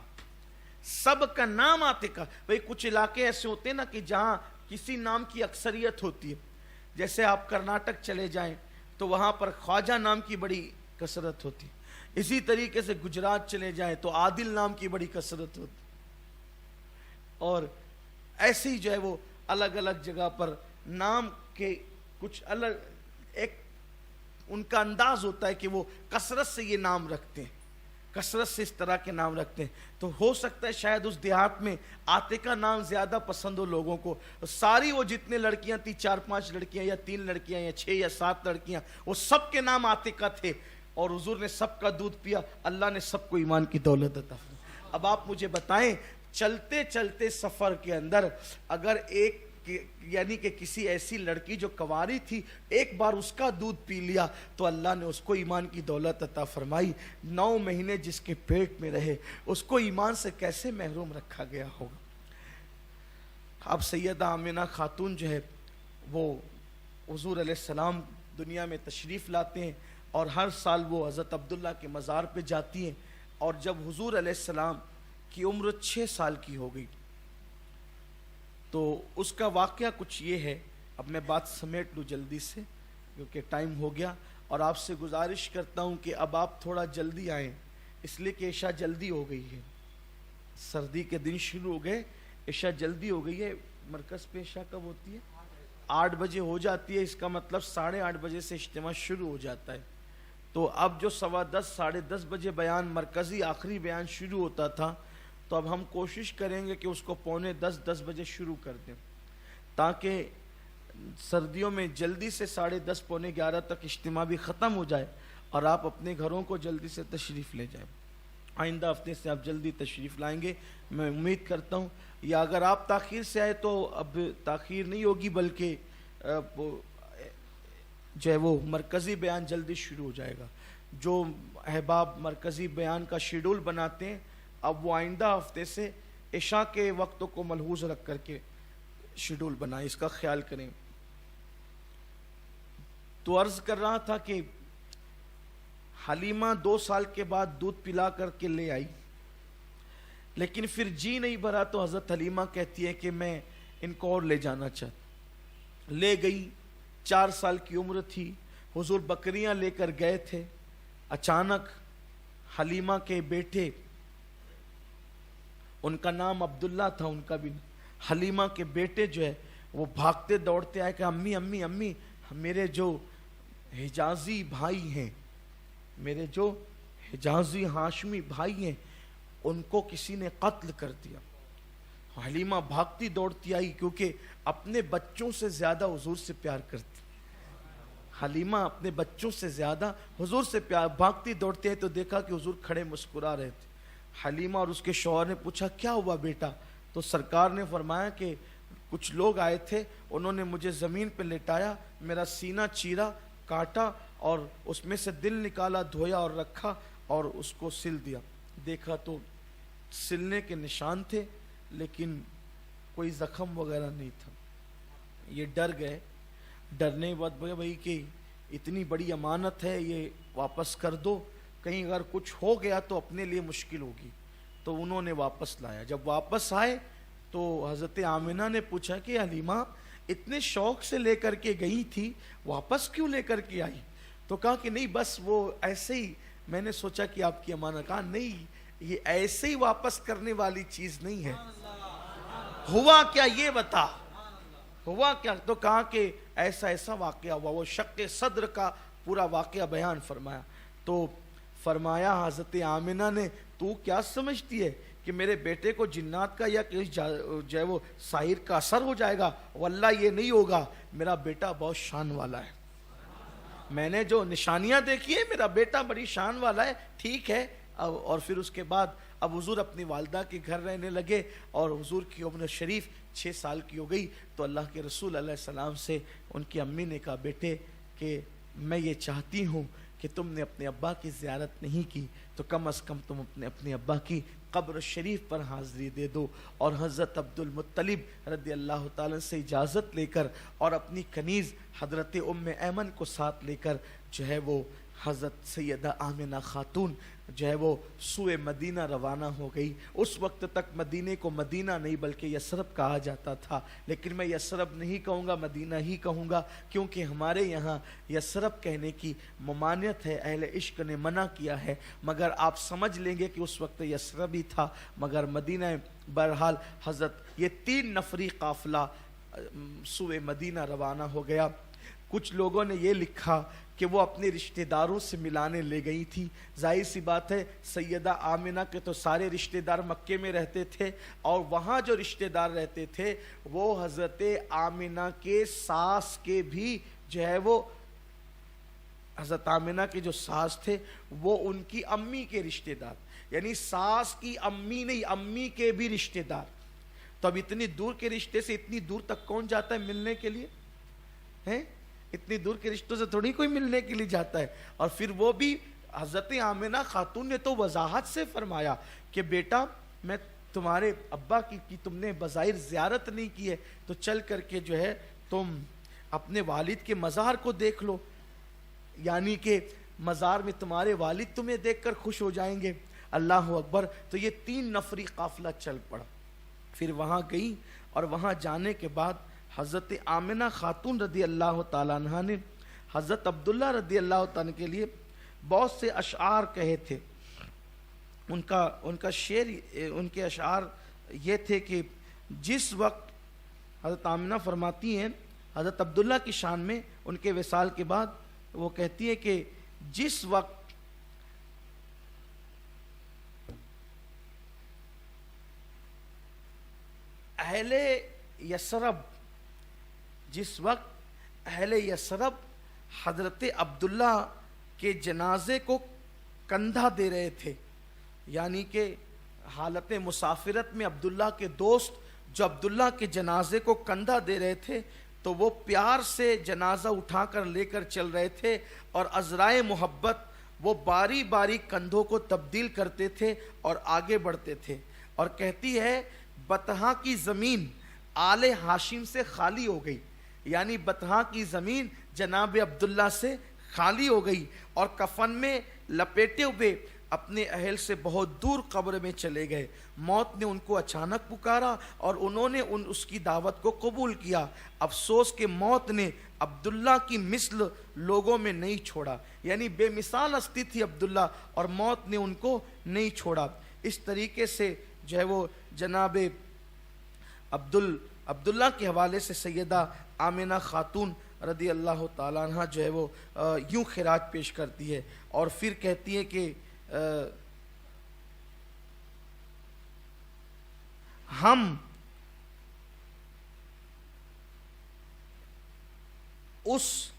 سب کا نام عاتقہ۔ بھئی کچھ علاقے ایسے ہوتے ہیں نا کہ جہاں کسی نام کی اکثریت ہوتی ہے، جیسے آپ کرناٹک چلے جائیں تو وہاں پر خواجہ نام کی بڑی کثرت ہوتی، اسی طریقے سے گجرات چلے جائیں تو عادل نام کی بڑی کثرت ہوتی، اور ایسے ہی جو ہے وہ الگ الگ جگہ پر نام کے کچھ الگ ایک ان کا انداز ہوتا ہے کہ وہ کثرت سے یہ نام رکھتے ہیں، کثرت سے اس طرح کے نام رکھتے ہیں۔ تو ہو سکتا ہے شاید اس دیہات میں عاتقہ نام زیادہ پسند ہو لوگوں کو، ساری وہ جتنے لڑکیاں تھیں، 4-5 لڑکیاں یا 3 لڑکیاں یا 6 یا 7 لڑکیاں، وہ سب کے نام عاتقہ تھے، اور حضور نے سب کا دودھ پیا، اللہ نے سب کو ایمان کی دولت عطا فرمائی۔ اب آپ مجھے بتائیں چلتے چلتے سفر کے اندر اگر ایک یعنی کہ کسی ایسی لڑکی جو کنواری تھی ایک بار اس کا دودھ پی لیا تو اللہ نے اس کو ایمان کی دولت عطا فرمائی۔ 9 مہینے جس کے پیٹ میں رہے اس کو ایمان سے کیسے محروم رکھا گیا ہوگا۔ اب سیدہ آمنہ خاتون جو ہے وہ حضور علیہ السلام دنیا میں تشریف لاتے ہیں، اور ہر سال وہ حضرت عبداللہ کے مزار پہ جاتی ہیں، اور جب حضور علیہ السلام کی عمر 6 سال کی ہو گئی تو اس کا واقعہ کچھ یہ ہے۔ اب میں بات سمیٹ لوں جلدی سے کیونکہ ٹائم ہو گیا، اور آپ سے گزارش کرتا ہوں کہ اب آپ تھوڑا جلدی آئیں، اس لیے کہ عشاء جلدی ہو گئی ہے، سردی کے دن شروع ہو گئے، عشاء جلدی ہو گئی ہے۔ مرکز پہ عشاء کب ہوتی ہے؟ 8 بجے ہو جاتی ہے، اس کا مطلب 8:30 بجے سے اجتماع شروع ہو جاتا ہے۔ تو اب جو 10:15 10:30 بجے بیان مرکزی آخری بیان شروع ہوتا تھا، تو اب ہم کوشش کریں گے کہ اس کو 9:45 بجے شروع کر دیں، تاکہ سردیوں میں جلدی سے 10:30 11:15 تک اجتماع بھی ختم ہو جائے اور آپ اپنے گھروں کو جلدی سے تشریف لے جائیں۔ آئندہ ہفتے سے آپ جلدی تشریف لائیں گے میں امید کرتا ہوں، یا اگر آپ تاخیر سے آئے تو اب تاخیر نہیں ہوگی، بلکہ جو ہے وہ مرکزی بیان جلدی شروع ہو جائے گا۔ جو احباب مرکزی بیان کا شیڈول بناتے ہیں اب وہ آئندہ ہفتے سے عشاء کے وقتوں کو ملحوظ رکھ کر کے شیڈول بنائیں، اس کا خیال کریں۔ تو عرض کر رہا تھا کہ حلیمہ 2 سال کے بعد دودھ پلا کر کے لے آئی، لیکن پھر جی نہیں بھرا تو حضرت حلیمہ کہتی ہے کہ میں ان کو اور لے جانا چاہتا، لے گئی۔ 4 سال کی عمر تھی، حضور بکریاں لے کر گئے تھے، اچانک حلیمہ کے بیٹے، ان کا نام عبداللہ تھا، ان کا بھی حلیمہ کے بیٹے جو ہے وہ بھاگتے دوڑتے آئے کہ امی امی امی میرے جو حجازی بھائی ہیں، میرے جو حجازی ہاشمی بھائی ہیں ان کو کسی نے قتل کر دیا۔ حلیمہ بھاگتی دوڑتی آئی کیونکہ اپنے بچوں سے زیادہ حضور سے پیار کرتی، حلیمہ اپنے بچوں سے زیادہ حضور سے پیار، بھاگتی دوڑتی آئی تو دیکھا کہ حضور کھڑے مسکرا رہے تھے۔ حلیمہ اور اس کے شوہر نے پوچھا کیا ہوا بیٹا؟ تو سرکار نے فرمایا کہ کچھ لوگ آئے تھے، انہوں نے مجھے زمین پہ لٹایا، میرا سینہ چیرا، کاٹا اور اس میں سے دل نکالا، دھویا اور رکھا اور اس کو سل دیا۔ دیکھا تو سلنے کے نشان تھے لیکن کوئی زخم وغیرہ نہیں تھا۔ یہ ڈر گئے، ڈرنے کے بعد بولے بھائی کہ اتنی بڑی امانت ہے یہ واپس کر دو، کہیں اگر کچھ ہو گیا تو اپنے لیے مشکل ہوگی۔ تو انہوں نے واپس لایا۔ جب واپس آئے تو حضرت آمنہ نے پوچھا کہ حلیمہ اتنے شوق سے لے کر کے گئی تھی، واپس کیوں لے کر کے آئی؟ تو کہا کہ نہیں بس وہ ایسے ہی، میں نے سوچا کہ آپ کی امانت۔ کہا نہیں، یہ ایسے ہی واپس کرنے والی چیز نہیں ہے، ہوا کیا یہ بتا۔ ہوا کیا؟ تو کہا کہ ایسا ایسا واقعہ ہوا، وہ شق صدر کا پورا واقعہ بیان فرمایا. تو فرمایا حضرت آمنہ نے تو کیا سمجھتی ہے کہ میرے بیٹے کو جنات کا یا جو ہے وہ ساحر کا اثر ہو جائے گا؟ واللہ یہ نہیں ہوگا، میرا بیٹا بہت شان والا ہے، میں نے جو نشانیاں دیکھی ہیں میرا بیٹا بڑی شان والا ہے. ٹھیک ہے. اور پھر اس کے بعد اب حضور اپنی والدہ کے گھر رہنے لگے اور حضور کی عمر شریف 6 سال کی ہو گئی. تو اللہ کے رسول علیہ السلام سے ان کی امی نے کہا بیٹے کہ میں یہ چاہتی ہوں کہ تم نے اپنے ابا کی زیارت نہیں کی تو کم از کم تم اپنے ابا کی قبر شریف پر حاضری دے دو. اور حضرت عبد المطلب رضی اللہ تعالیٰ سے اجازت لے کر اور اپنی کنیز حضرت ام ایمن کو ساتھ لے کر جو ہے وہ حضرت سیدہ آمنہ خاتون جو ہے وہ سوئے مدینہ روانہ ہو گئی. اس وقت تک مدینے کو مدینہ نہیں بلکہ یثرب کہا جاتا تھا، لیکن میں یثرب نہیں کہوں گا، مدینہ ہی کہوں گا، کیونکہ ہمارے یہاں یثرب کہنے کی ممانعت ہے، اہل عشق نے منع کیا ہے. مگر آپ سمجھ لیں گے کہ اس وقت یثرب ہی تھا. مگر مدینہ بہرحال حضرت یہ 3 نفری قافلہ سوئے مدینہ روانہ ہو گیا. کچھ لوگوں نے یہ لکھا کہ وہ اپنے رشتہ داروں سے ملانے لے گئی تھی. ظاہر سی بات ہے سیدہ آمنہ کے تو سارے رشتہ دار مکے میں رہتے تھے، اور وہاں جو رشتہ دار رہتے تھے وہ حضرت آمنہ کے ساس کے بھی جو ہے وہ حضرت آمنہ کے جو ساس تھے وہ ان کی امی کے رشتہ دار، یعنی ساس کی امی نہیں، امی کے بھی رشتہ دار. تو اب اتنی دور کے رشتے سے اتنی دور تک کون جاتا ہے ملنے کے لیے؟ ہیں اتنی دور کے رشتوں سے تھوڑی کوئی ملنے کے لیے جاتا ہے. اور پھر وہ بھی حضرت آمنہ خاتون نے تو وضاحت سے فرمایا کہ بیٹا میں تمہارے ابا کی تم نے بظاہر زیارت نہیں کی ہے تو چل کر کے جو ہے تم اپنے والد کے مزار کو دیکھ لو، یعنی کہ مزار میں تمہارے والد تمہیں دیکھ کر خوش ہو جائیں گے. اللہ اکبر. تو یہ 3 نفری قافلہ چل پڑا. پھر وہاں گئی اور وہاں جانے کے بعد حضرت آمنہ خاتون رضی اللہ تعالیٰ عنہ نے حضرت عبداللہ رضی اللہ تعالیٰ کے لیے بہت سے اشعار کہے تھے. ان کا شعر، ان کے اشعار یہ تھے کہ جس وقت حضرت آمنہ فرماتی ہیں حضرت عبداللہ کی شان میں ان کے وصال کے بعد، وہ کہتی ہے کہ جس وقت اہل یثرب حضرت عبداللہ کے جنازے کو کندھا دے رہے تھے، یعنی کہ حالت مسافرت میں عبداللہ کے دوست جو عبداللہ کے جنازے کو کندھا دے رہے تھے تو وہ پیار سے جنازہ اٹھا کر لے کر چل رہے تھے، اور عذرائے محبت وہ باری باری کندھوں کو تبدیل کرتے تھے اور آگے بڑھتے تھے. اور کہتی ہے بطحا کی زمین آل ہاشم سے خالی ہو گئی، یعنی بطحا کی زمین جناب عبداللہ سے خالی ہو گئی، اور کفن میں لپیٹے ہوئے اپنے اہل سے بہت دور قبر میں چلے گئے. موت نے ان کو اچانک پکارا اور انہوں نے اس کی دعوت کو قبول کیا. افسوس کہ موت نے عبداللہ کی مثل لوگوں میں نہیں چھوڑا، یعنی بے مثال ہستی تھی عبداللہ اور موت نے ان کو نہیں چھوڑا. اس طریقے سے جو ہے وہ جناب عبداللہ کے حوالے سے سیدہ آمنہ خاتون رضی اللہ تعالیٰ عنہ جو ہے وہ یوں خراج پیش کرتی ہے، اور پھر کہتی ہے کہ ہم اس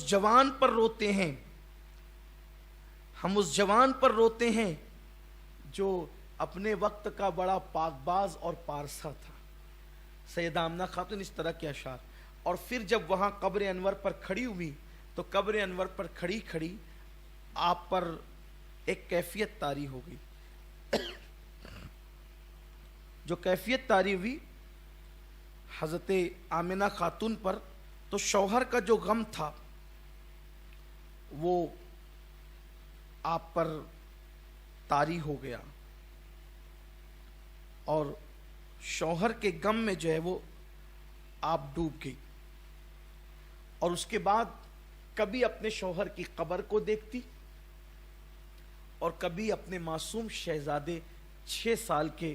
جوان پر روتے ہیں، ہم اس جوان پر روتے ہیں جو اپنے وقت کا بڑا پاک باز اور پارسا تھا. سیدہ آمنہ خاتون اس طرح کے اشعار. اور پھر جب وہاں قبر انور پر کھڑی ہوئی تو قبر انور پر کھڑی کھڑی آپ پر ایک کیفیت طاری ہو گئی. جو کیفیت طاری ہوئی حضرت آمنہ خاتون پر، تو شوہر کا جو غم تھا وہ آپ پر طاری ہو گیا، اور شوہر کے غم میں جو ہے وہ آپ ڈوب گئی. اور اس کے بعد کبھی اپنے شوہر کی قبر کو دیکھتی اور کبھی اپنے معصوم شہزادے 6 سال کے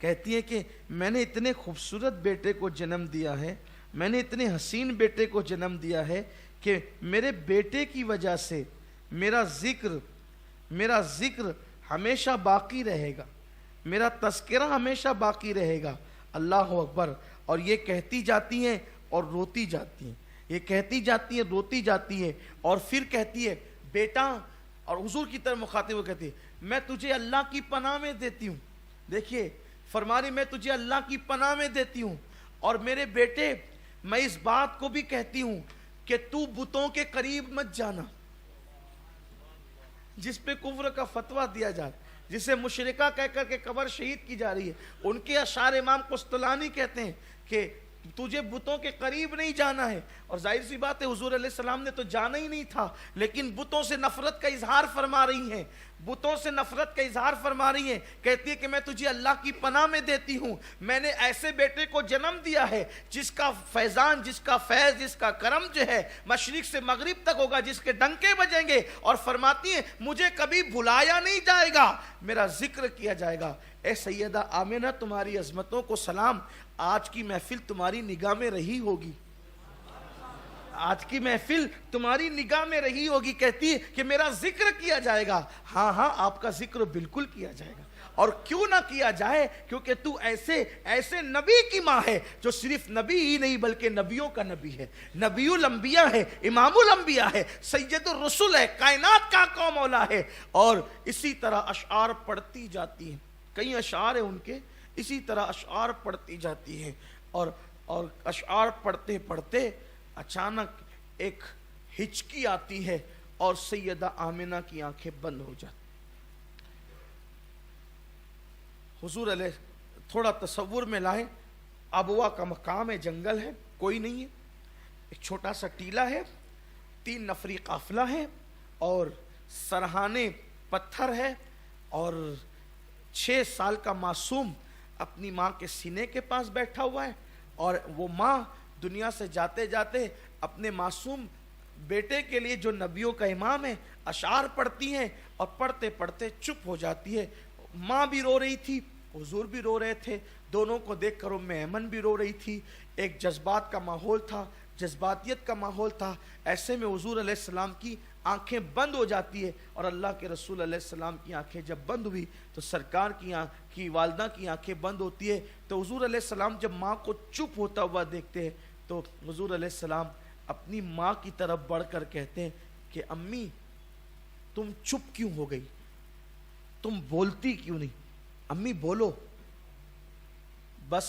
کہتی ہیں کہ میں نے اتنے خوبصورت بیٹے کو جنم دیا ہے، میں نے اتنے حسین بیٹے کو جنم دیا ہے کہ میرے بیٹے کی وجہ سے میرا ذکر ہمیشہ باقی رہے گا، میرا تذکرہ ہمیشہ باقی رہے گا۔ اللہ اکبر۔ اور یہ کہتی جاتی ہیں اور روتی جاتی ہیں، یہ کہتی جاتی ہیں روتی جاتی ہیں، اور پھر کہتی ہے بیٹا، اور حضور کی طرف مخاطب وہ کہتی ہے میں تجھے اللہ کی پناہ میں دیتی ہوں۔ دیکھیے فرما رہی میں تجھے اللہ کی پناہ میں دیتی ہوں، اور میرے بیٹے میں اس بات کو بھی کہتی ہوں کہ تو بتوں کے قریب مت جانا۔ جس پہ کفر کا فتویٰ دیا جائے، جسے مشرکہ کہہ کر کے قبر شہید کی جا رہی ہے، ان کے اشعار امام قسطلانی کہتے ہیں کہ تجھے بتوں کے قریب نہیں جانا ہے۔ اور ظاہر سی بات ہے حضور علیہ السلام نے تو جانا ہی نہیں تھا، لیکن بتوں سے نفرت کا اظہار فرما رہی ہیں، بتوں سے نفرت کا اظہار فرما رہی ہیں۔ کہتی ہے کہ میں تجھے اللہ کی پناہ میں دیتی ہوں، میں نے ایسے بیٹے کو جنم دیا ہے جس کا فیضان، جس کا فیض، جس کا کرم جو ہے مشرق سے مغرب تک ہوگا، جس کے ڈنکے بجیں گے، اور فرماتی ہیں مجھے کبھی بھلایا نہیں جائے گا، میرا ذکر کیا جائے گا۔ اے سیدہ آمنہ تمہاری عظمتوں کو سلام، آج کی محفل تمہاری نگاہ میں رہی ہوگی، آج کی محفل تمہاری نگاہ میں رہی ہوگی۔ کہتی ہے کہ میرا ذکر کیا جائے گا۔ ہاں ہاں آپ کا ذکر بالکل کیا جائے گا، اور کیوں نہ کیا جائے، کیونکہ تو ایسے نبی کی ماں ہے جو صرف نبی ہی نہیں بلکہ نبیوں کا نبی ہے، نبی الانبیاء ہے، امام الانبیاء ہے، سید الرسل ہے، کائنات کا قوم مولا ہے۔ اور اسی طرح اشعار پڑھتی جاتی ہیں، کئی اشعار ہیں ان کے، اسی طرح اشعار پڑھتی جاتی ہیں، اور اشعار پڑھتے پڑھتے اچانک ایک ہچکی آتی ہے اور سیدہ آمنہ کی آنکھیں بند ہو جاتی۔ حضور علیہ تھوڑا تصور میں لائیں، ابوا کا مقام ہے، جنگل ہے، کوئی نہیں ہے، ایک چھوٹا سا ٹیلا ہے، 3 نفری قافلہ ہے، اور سرہانے پتھر ہے، اور 6 سال کا معصوم اپنی ماں کے سینے کے پاس بیٹھا ہوا ہے، اور وہ ماں دنیا سے جاتے جاتے اپنے معصوم بیٹے کے لیے جو نبیوں کا امام ہے اشعار پڑھتی ہیں، اور پڑھتے پڑھتے چپ ہو جاتی ہے۔ ماں بھی رو رہی تھی، حضور بھی رو رہے تھے، دونوں کو دیکھ کر ام ایمن بھی رو رہی تھی، ایک جذبات کا ماحول تھا، جذباتیت کا ماحول تھا۔ ایسے میں حضور علیہ السلام کی آنکھیں بند ہو جاتی ہے، اور اللہ کے رسول علیہ السلام کی آنکھیں جب بند ہوئی تو سرکار کی والدہ کی آنکھیں بند ہوتی ہے، تو حضور علیہ السلام جب ماں کو چپ ہوتا ہوا دیکھتے ہیں تو حضور علیہ السلام اپنی ماں کی طرف بڑھ کر کہتے ہیں کہ امی تم چپ کیوں ہو گئی، تم بولتی کیوں نہیں، امی بولو۔ بس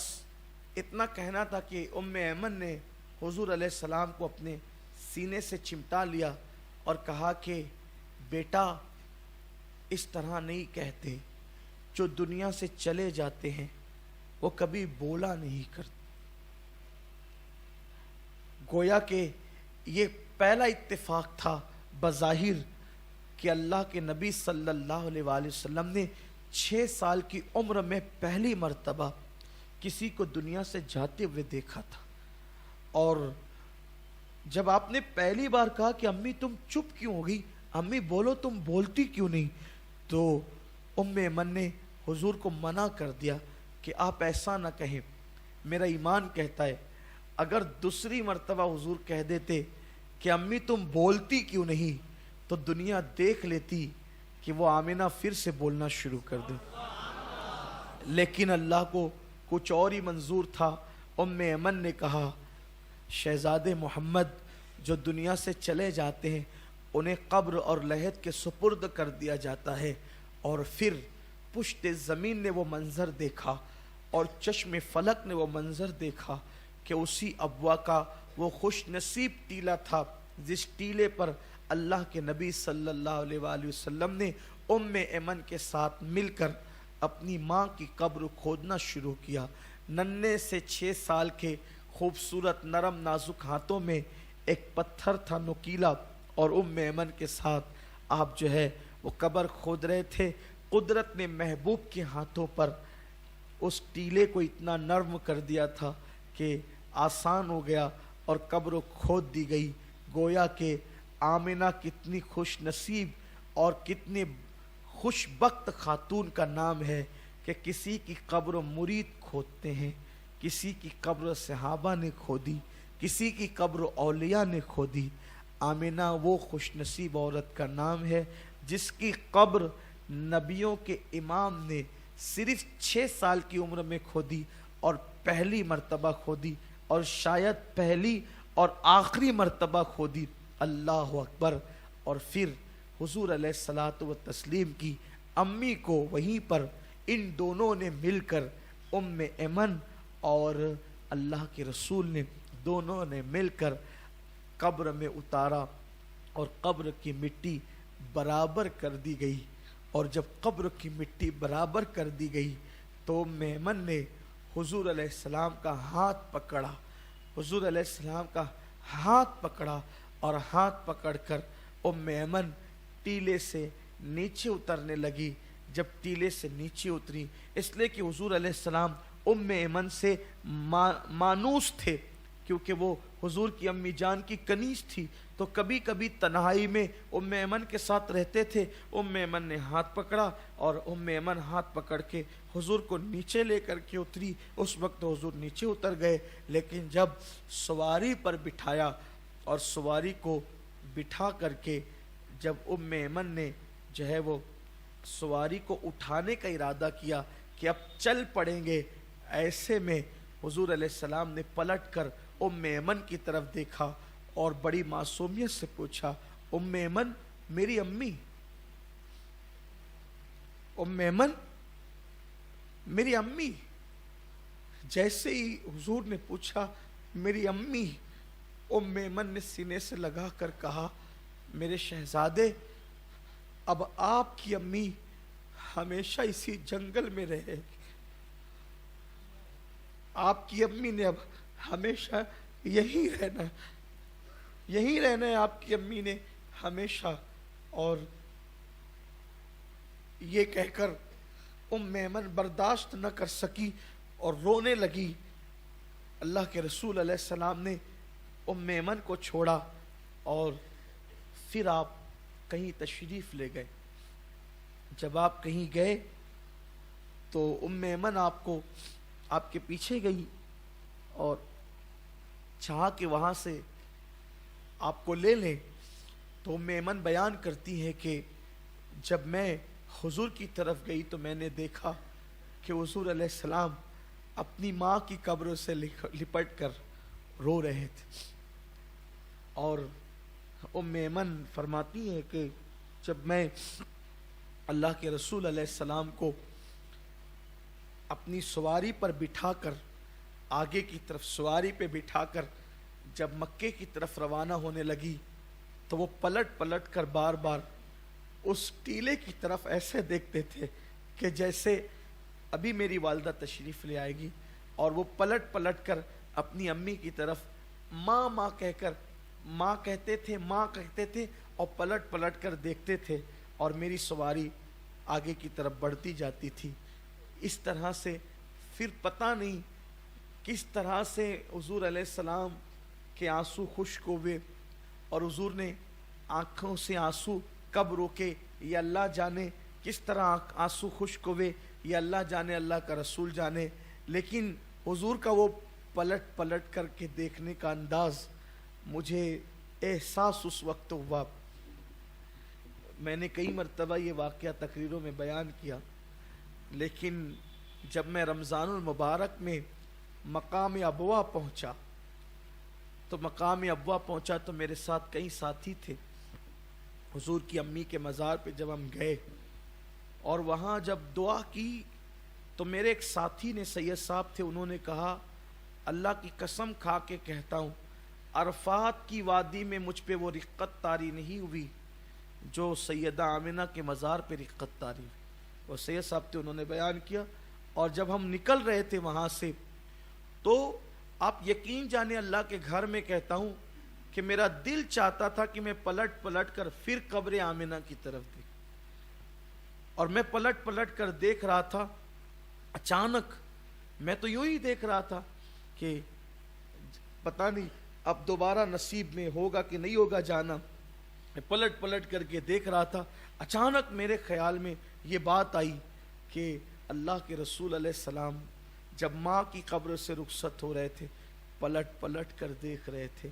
اتنا کہنا تھا کہ ام ایمن نے حضور علیہ السلام کو اپنے سینے سے چمٹا لیا اور کہا کہ بیٹا اس طرح نہیں کہتے، جو دنیا سے چلے جاتے ہیں وہ کبھی بولا نہیں کرتے۔ گویا کہ یہ پہلا اتفاق تھا بظاہر کہ اللہ کے نبی صلی اللہ علیہ وآلہ وسلم نے 6 سال کی عمر میں پہلی مرتبہ کسی کو دنیا سے جاتے ہوئے دیکھا تھا، اور جب آپ نے پہلی بار کہا کہ امی تم چپ کیوں ہو گئی، امی بولو تم بولتی کیوں نہیں، تو ام ایمن نے حضور کو منع کر دیا کہ آپ ایسا نہ کہیں، میرا ایمان کہتا ہے اگر دوسری مرتبہ حضور کہہ دیتے کہ امی تم بولتی کیوں نہیں، تو دنیا دیکھ لیتی کہ وہ آمنہ پھر سے بولنا شروع کر دے، لیکن اللہ کو کچھ اور ہی منظور تھا۔ ام ایمن نے کہا شہزادے محمد جو دنیا سے چلے جاتے ہیں انہیں قبر اور لحد کے سپرد کر دیا جاتا ہے، اور پھر پشت زمین نے وہ منظر دیکھا اور چشم فلک نے وہ منظر دیکھا کہ اسی ابوا کا وہ خوش نصیب ٹیلا تھا جس ٹیلے پر اللہ کے نبی صلی اللہ علیہ وآلہ وسلم نے ام ایمن کے ساتھ مل کر اپنی ماں کی قبر کھودنا شروع کیا۔ ننھے سے 6 سال کے خوبصورت نرم نازک ہاتھوں میں ایک پتھر تھا نوکیلا، اور ام ایمن کے ساتھ آپ جو ہے وہ قبر کھود رہے تھے۔ قدرت نے محبوب کے ہاتھوں پر اس ٹیلے کو اتنا نرم کر دیا تھا کہ آسان ہو گیا اور قبر کھود دی گئی۔ گویا کہ آمنہ کتنی خوش نصیب اور کتنی خوش بخت خاتون کا نام ہے کہ کہ کسی کی قبر مرید کھودتے ہیں، کسی کی قبر صحابہ نے کھودی، کسی کی قبر اولیاء نے کھودی۔ آمنہ وہ خوش نصیب عورت کا نام ہے جس کی قبر نبیوں کے امام نے صرف 6 سال کی عمر میں کھودی اور پہلی مرتبہ کھودی، اور شاید پہلی اور آخری مرتبہ کھودی۔ اللہ اکبر۔ اور پھر حضور علیہ الصلاۃ والتسلیم کی امی کو وہیں پر ان دونوں نے مل کر، ام ایمن اور اللہ کے رسول نے دونوں نے مل کر قبر میں اتارا، اور قبر کی مٹی برابر کر دی گئی۔ اور جب قبر کی مٹی برابر کر دی گئی تو ام ایمن نے حضور علیہ السلام کا ہاتھ پکڑا، حضور علیہ السلام کا ہاتھ پکڑا، اور ہاتھ پکڑ کر ام ایمن ٹیلے سے نیچے اترنے لگی۔ جب ٹیلے سے نیچے اتری، اس لیے کہ حضور علیہ السلام ام ایمن سے مانوس تھے، کیونکہ وہ حضور کی امی جان کی کنیز تھی، تو کبھی کبھی تنہائی میں ام ایمن کے ساتھ رہتے تھے۔ ام ایمن نے ہاتھ پکڑا، اور ام ایمن ہاتھ پکڑ کے حضور کو نیچے لے کر کے اتری۔ اس وقت حضور نیچے اتر گئے، لیکن جب سواری پر بٹھایا اور سواری کو بٹھا کر کے جب ام ایمن نے جو ہے وہ سواری کو اٹھانے کا ارادہ کیا کہ اب چل پڑیں گے، ایسے میں حضور علیہ السلام نے پلٹ کر ام ایمن کی طرف دیکھا اور بڑی معصومیت سے پوچھا، ام ایمن میری امی، ام ایمن میری امی۔ جیسے ہی حضور نے پوچھا میری امی، ام ایمن نے سینے سے لگا کر کہا، میرے شہزادے اب آپ کی امی ہمیشہ اسی جنگل میں رہے گی، آپ کی امی نے اب ہمیشہ یہی رہنا ہے آپ کی امی نے ہمیشہ۔ اور یہ کہہ کر ام ایمن برداشت نہ کر سکی اور رونے لگی۔ اللہ کے رسول علیہ السلام نے ام ایمن کو چھوڑا اور پھر آپ کہیں تشریف لے گئے۔ جب آپ کہیں گئے تو ام ایمن آپ کے پیچھے گئی اور چاہا کہ وہاں سے آپ کو لے لیں۔ تو ام ایمن بیان کرتی ہے کہ جب میں حضور کی طرف گئی تو میں نے دیکھا کہ حضور علیہ السلام اپنی ماں کی قبر سے لپٹ کر رو رہے تھے۔ اور ام ایمن فرماتی ہے کہ جب میں اللہ کے رسول علیہ السلام کو اپنی سواری پر بٹھا کر، آگے کی طرف سواری پہ بٹھا کر جب مکے کی طرف روانہ ہونے لگی تو وہ پلٹ کر بار بار اس ٹیلے کی طرف ایسے دیکھتے تھے کہ جیسے ابھی میری والدہ تشریف لے آئے گی، اور وہ پلٹ کر اپنی امی کی طرف ماں کہہ کر ماں کہتے تھے اور پلٹ کر دیکھتے تھے، اور میری سواری آگے کی طرف بڑھتی جاتی تھی۔ اس طرح سے پھر پتہ نہیں کس طرح سے حضور علیہ السلام کے آنسو خشک ہوئے، اور حضور نے آنکھوں سے آنسو کب روکے یہ اللہ جانے، کس طرح آنسو خشک ہوئے یہ اللہ جانے، اللہ کا رسول جانے۔ لیکن حضور کا وہ پلٹ کر کے دیکھنے کا انداز، مجھے احساس اس وقت ہوا۔ میں نے کئی مرتبہ یہ واقعہ تقریروں میں بیان کیا، لیکن جب میں رمضان المبارک میں مقام ابوا پہنچا تو میرے ساتھ کئی ساتھی تھے۔ حضور کی امی کے مزار پہ جب ہم گئے اور وہاں جب دعا کی تو میرے ایک ساتھی نے، سید صاحب تھے، انہوں نے کہا، اللہ کی قسم کھا کے کہتا ہوں عرفات کی وادی میں مجھ پہ وہ رقت طاری نہیں ہوئی جو سیدہ آمنہ کے مزار پہ رقت طاری ہوئی۔ وہ سید صاحب تھے، انہوں نے بیان کیا۔ اور جب ہم نکل رہے تھے وہاں سے تو آپ یقین جانے اللہ کے گھر میں کہتا ہوں کہ میرا دل چاہتا تھا کہ میں پلٹ کر پھر قبر آمنہ کی طرف دیکھ، اور میں پلٹ کر دیکھ رہا تھا۔ اچانک میں تو یوں ہی دیکھ رہا تھا کہ پتہ نہیں اب دوبارہ نصیب میں ہوگا کہ نہیں ہوگا جانا۔ میں پلٹ کر کے دیکھ رہا تھا، اچانک میرے خیال میں یہ بات آئی کہ اللہ کے رسول علیہ السلام جب ماں کی قبر سے رخصت ہو رہے تھے پلٹ پلٹ کر دیکھ رہے تھے،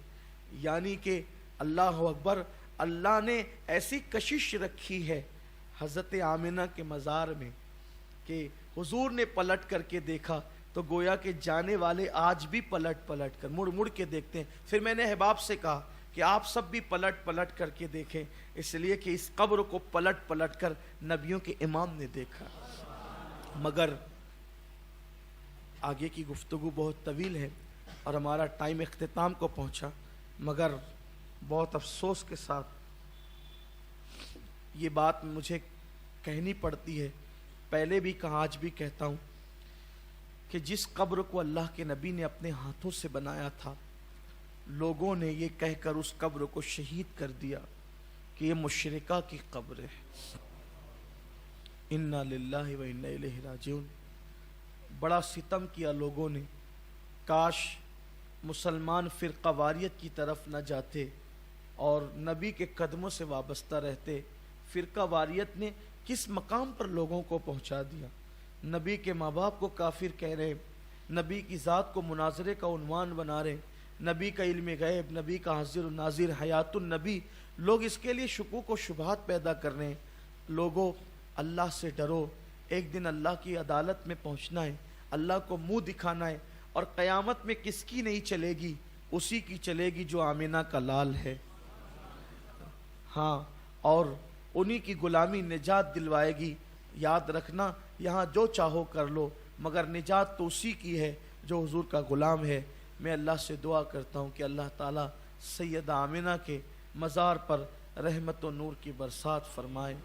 یعنی کہ اللہ اکبر، اللہ نے ایسی کشش رکھی ہے حضرت آمنہ کے مزار میں کہ حضور نے پلٹ کر کے دیکھا تو گویا کہ جانے والے آج بھی پلٹ پلٹ کر مڑ مڑ کے دیکھتے ہیں۔ پھر میں نے احباب سے کہا کہ آپ سب بھی پلٹ پلٹ کر کے دیکھیں، اس لیے کہ اس قبر کو پلٹ پلٹ کر نبیوں کے امام نے دیکھا۔ مگر آگے کی گفتگو بہت طویل ہے اور ہمارا ٹائم اختتام کو پہنچا، مگر بہت افسوس کے ساتھ یہ بات مجھے کہنی پڑتی ہے، پہلے بھی کہا آج بھی کہتا ہوں کہ جس قبر کو اللہ کے نبی نے اپنے ہاتھوں سے بنایا تھا، لوگوں نے یہ کہہ کر اس قبر کو شہید کر دیا کہ یہ مشرکہ کی قبر ہے۔ انا للہ و انا الیہ راجعون۔ بڑا ستم کیا لوگوں نے، کاش مسلمان فرقہ واریت کی طرف نہ جاتے اور نبی کے قدموں سے وابستہ رہتے۔ فرقہ واریت نے کس مقام پر لوگوں کو پہنچا دیا، نبی کے ماں باپ کو کافر کہہ رہے، نبی کی ذات کو مناظرے کا عنوان بنا رہے، نبی کا علم غیب، نبی کا حاضر و ناظر، حیات النبی، لوگ اس کے لیے شکوک و شبہات پیدا کر رہے ہیں۔ لوگوں اللہ سے ڈرو، ایک دن اللہ کی عدالت میں پہنچنا ہے، اللہ کو منہ دکھانا ہے، اور قیامت میں کس کی نہیں چلے گی؟ اسی کی چلے گی جو آمنہ کا لال ہے، ہاں، اور انہی کی غلامی نجات دلوائے گی۔ یاد رکھنا، یہاں جو چاہو کر لو، مگر نجات تو اسی کی ہے جو حضور کا غلام ہے۔ میں اللہ سے دعا کرتا ہوں کہ اللہ تعالیٰ سیدہ آمنہ کے مزار پر رحمت و نور کی برسات فرمائے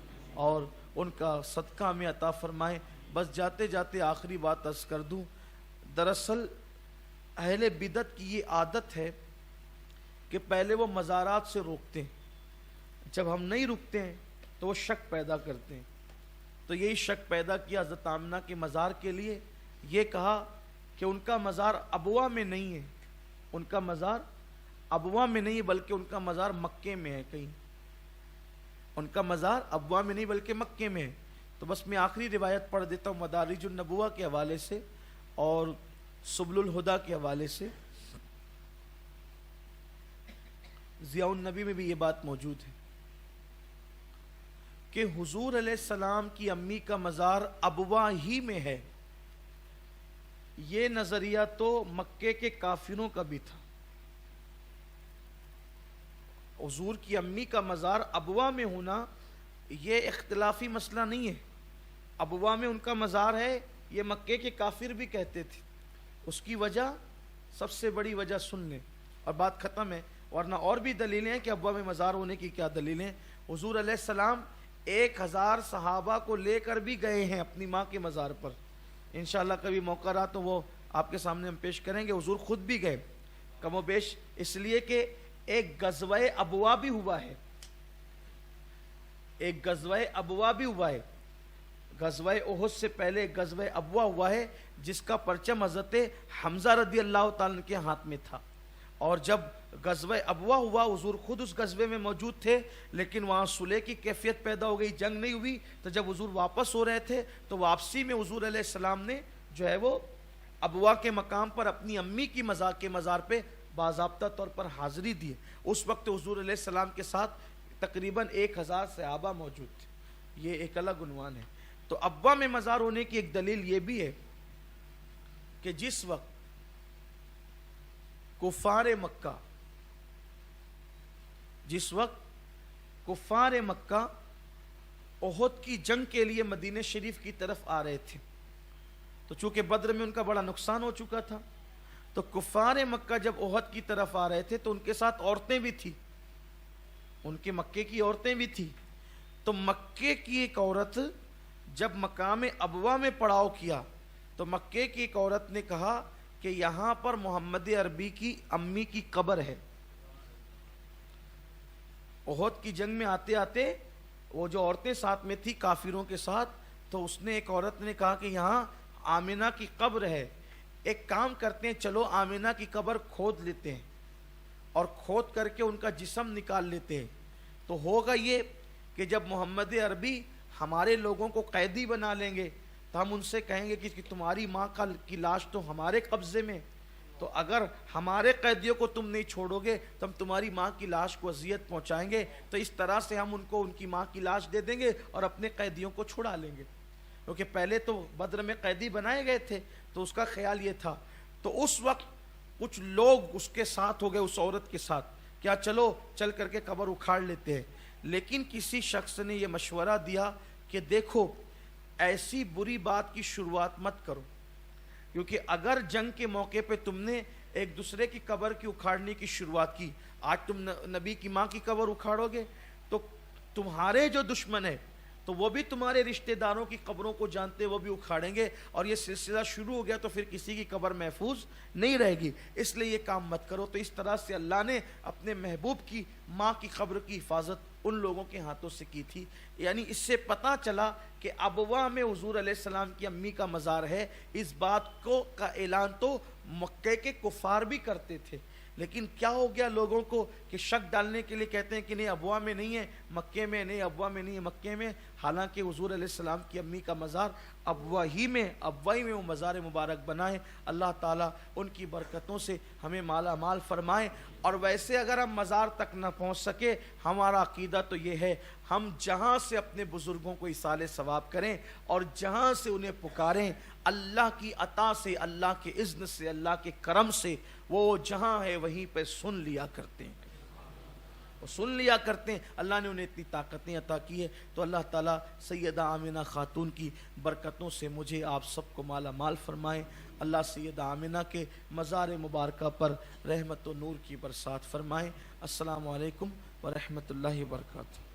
اور ان کا صدقہ میں عطا فرمائے۔ بس جاتے جاتے آخری بات عرض کر دوں، دراصل اہل بدعت کی یہ عادت ہے کہ پہلے وہ مزارات سے روکتے ہیں، جب ہم نہیں رکتے ہیں تو وہ شک پیدا کرتے ہیں۔ تو یہی شک پیدا کیا حضرت آمنہ کے مزار کے لیے، یہ کہا کہ ان کا مزار ابوا میں نہیں ہے، ان کا مزار ابوا میں نہیں بلکہ ان کا مزار مکے میں ہے کہیں، ان کا مزار ابوا میں نہیں بلکہ مکے میں ہے۔ تو بس میں آخری روایت پڑھ دیتا ہوں مدارج النبوہ کے حوالے سے اور سبل الہدیٰ کے حوالے سے، ضیاء النبی میں بھی یہ بات موجود ہے کہ حضور علیہ السلام کی امی کا مزار ابوا ہی میں ہے۔ یہ نظریہ تو مکے کے کافروں کا بھی تھا، حضور کی امی کا مزار ابوا میں ہونا یہ اختلافی مسئلہ نہیں ہے، ابوا میں ان کا مزار ہے، یہ مکے کے کافر بھی کہتے تھے۔ اس کی وجہ، سب سے بڑی وجہ سن لیں اور بات ختم ہے، ورنہ اور بھی دلیلیں ہیں کہ ابوا میں مزار ہونے کی کیا دلیلیں۔ حضور علیہ السلام 1000 صحابہ کو لے کر بھی گئے ہیں اپنی ماں کے مزار پر، انشاءاللہ کبھی موقع رہا تو وہ آپ کے سامنے ہم پیش کریں گے۔ حضور خود بھی گئے کم و بیش، اس لیے کہ ایک غزوہ ابوا بھی ہوا ہے، ایک غزوہ ابوا بھی ہوا ہے، غزوہ احد سے پہلے غزوہ ابوا ہوا ہے جس کا پرچم حضرت حمزہ رضی اللہ تعالیٰ کے ہاتھ میں تھا، اور جب غزوہ ابوا ہوا حضور خود اس غزوے میں موجود تھے، لیکن وہاں صلح کی کیفیت پیدا ہو گئی، جنگ نہیں ہوئی۔ تو جب حضور واپس ہو رہے تھے تو واپسی میں حضور علیہ السلام نے جو ہے وہ ابوا کے مقام پر اپنی امی کی مزار پہ باضابطہ طور پر حاضری دی۔ اس وقت حضور علیہ السلام کے ساتھ تقریباً 1000 صحابہ موجود تھے، یہ ایک الگ عنوان ہے۔ تو ابوا میں مزار ہونے کی ایک دلیل یہ بھی ہے کہ جس وقت کفار مکہ احد کی جنگ کے لیے مدینہ شریف کی طرف آ رہے تھے، تو چونکہ بدر میں ان کا بڑا نقصان ہو چکا تھا، تو کفار مکہ جب احد کی طرف آ رہے تھے تو ان کے ساتھ عورتیں بھی تھیں، ان کے مکے کی عورتیں بھی تھیں۔ تو مکے کی ایک عورت جب مقام ابوا میں پڑاؤ کیا تو مکے کی ایک عورت نے کہا کہ یہاں پر محمد عربی کی امی کی قبر ہے۔ احد کی جنگ میں آتے آتے وہ جو عورتیں ساتھ میں تھی کافروں کے ساتھ، تو اس نے ایک عورت نے کہا کہ یہاں آمنہ کی قبر ہے، ایک کام کرتے ہیں، چلو آمنہ کی قبر کھود لیتے ہیں اور کھود کر کے ان کا جسم نکال لیتے ہیں، تو ہوگا یہ کہ جب محمد عربی ہمارے لوگوں کو قیدی بنا لیں گے تو ہم ان سے کہیں گے کہ تمہاری ماں کی لاش تو ہمارے قبضے میں، تو اگر ہمارے قیدیوں کو تم نہیں چھوڑو گے تو ہم تمہاری ماں کی لاش کو اذیت پہنچائیں گے، تو اس طرح سے ہم ان کو ان کی ماں کی لاش دے دیں گے اور اپنے قیدیوں کو چھڑا لیں گے، کیونکہ پہلے تو بدر میں قیدی بنائے گئے تھے تو اس کا خیال یہ تھا۔ تو اس وقت کچھ لوگ اس کے ساتھ ہو گئے، اس عورت کے ساتھ، کیا چلو چل کر کے قبر اکھاڑ لیتے ہیں، لیکن کسی شخص نے یہ مشورہ دیا کہ دیکھو ایسی بری بات کی شروعات مت کرو، کیونکہ اگر جنگ کے موقع پہ تم نے ایک دوسرے کی قبر کی اکھاڑنے کی شروعات کی، آج تم نبی کی ماں کی قبر اکھاڑو گے تو تمہارے جو دشمن ہے تو وہ بھی تمہارے رشتہ داروں کی قبروں کو جانتے وہ بھی اکھاڑیں گے، اور یہ سلسلہ شروع ہو گیا تو پھر کسی کی قبر محفوظ نہیں رہے گی، اس لیے یہ کام مت کرو۔ تو اس طرح سے اللہ نے اپنے محبوب کی ماں کی قبر کی حفاظت ان لوگوں کے ہاتھوں سے کی تھی۔ یعنی اس سے پتہ چلا کہ ابوا میں حضور علیہ السلام کی امی کا مزار ہے، اس بات کو کا اعلان تو مکے کے کفار بھی کرتے تھے، لیکن کیا ہو گیا لوگوں کو کہ شک ڈالنے کے لیے کہتے ہیں کہ نہیں ابوا میں نہیں ہے، مکے میں نہیں، ابوا میں نہیں ہے، مکے میں، حالانکہ حضور علیہ السلام کی امی کا مزار ابوا ہی میں وہ مزار مبارک بنائے۔ اللہ تعالیٰ ان کی برکتوں سے ہمیں مالا مال فرمائے۔ اور ویسے اگر ہم مزار تک نہ پہنچ سکے، ہمارا عقیدہ تو یہ ہے ہم جہاں سے اپنے بزرگوں کو ایصال ثواب کریں اور جہاں سے انہیں پکاریں، اللہ کی عطا سے، اللہ کے اذن سے، اللہ کے کرم سے وہ جہاں ہے وہیں پہ سن لیا کرتے ہیں، وہ سن لیا کرتے ہیں۔ اللہ نے انہیں اتنی طاقتیں عطا کی ہے، تو اللہ تعالیٰ سیدہ آمنہ خاتون کی برکتوں سے مجھے آپ سب کو مالا مال فرمائے۔ اللہ سیدہ آمنہ کے مزار مبارکہ پر رحمت و نور کی برسات فرمائے۔ السلام علیکم ورحمۃ اللہ وبرکاتہ۔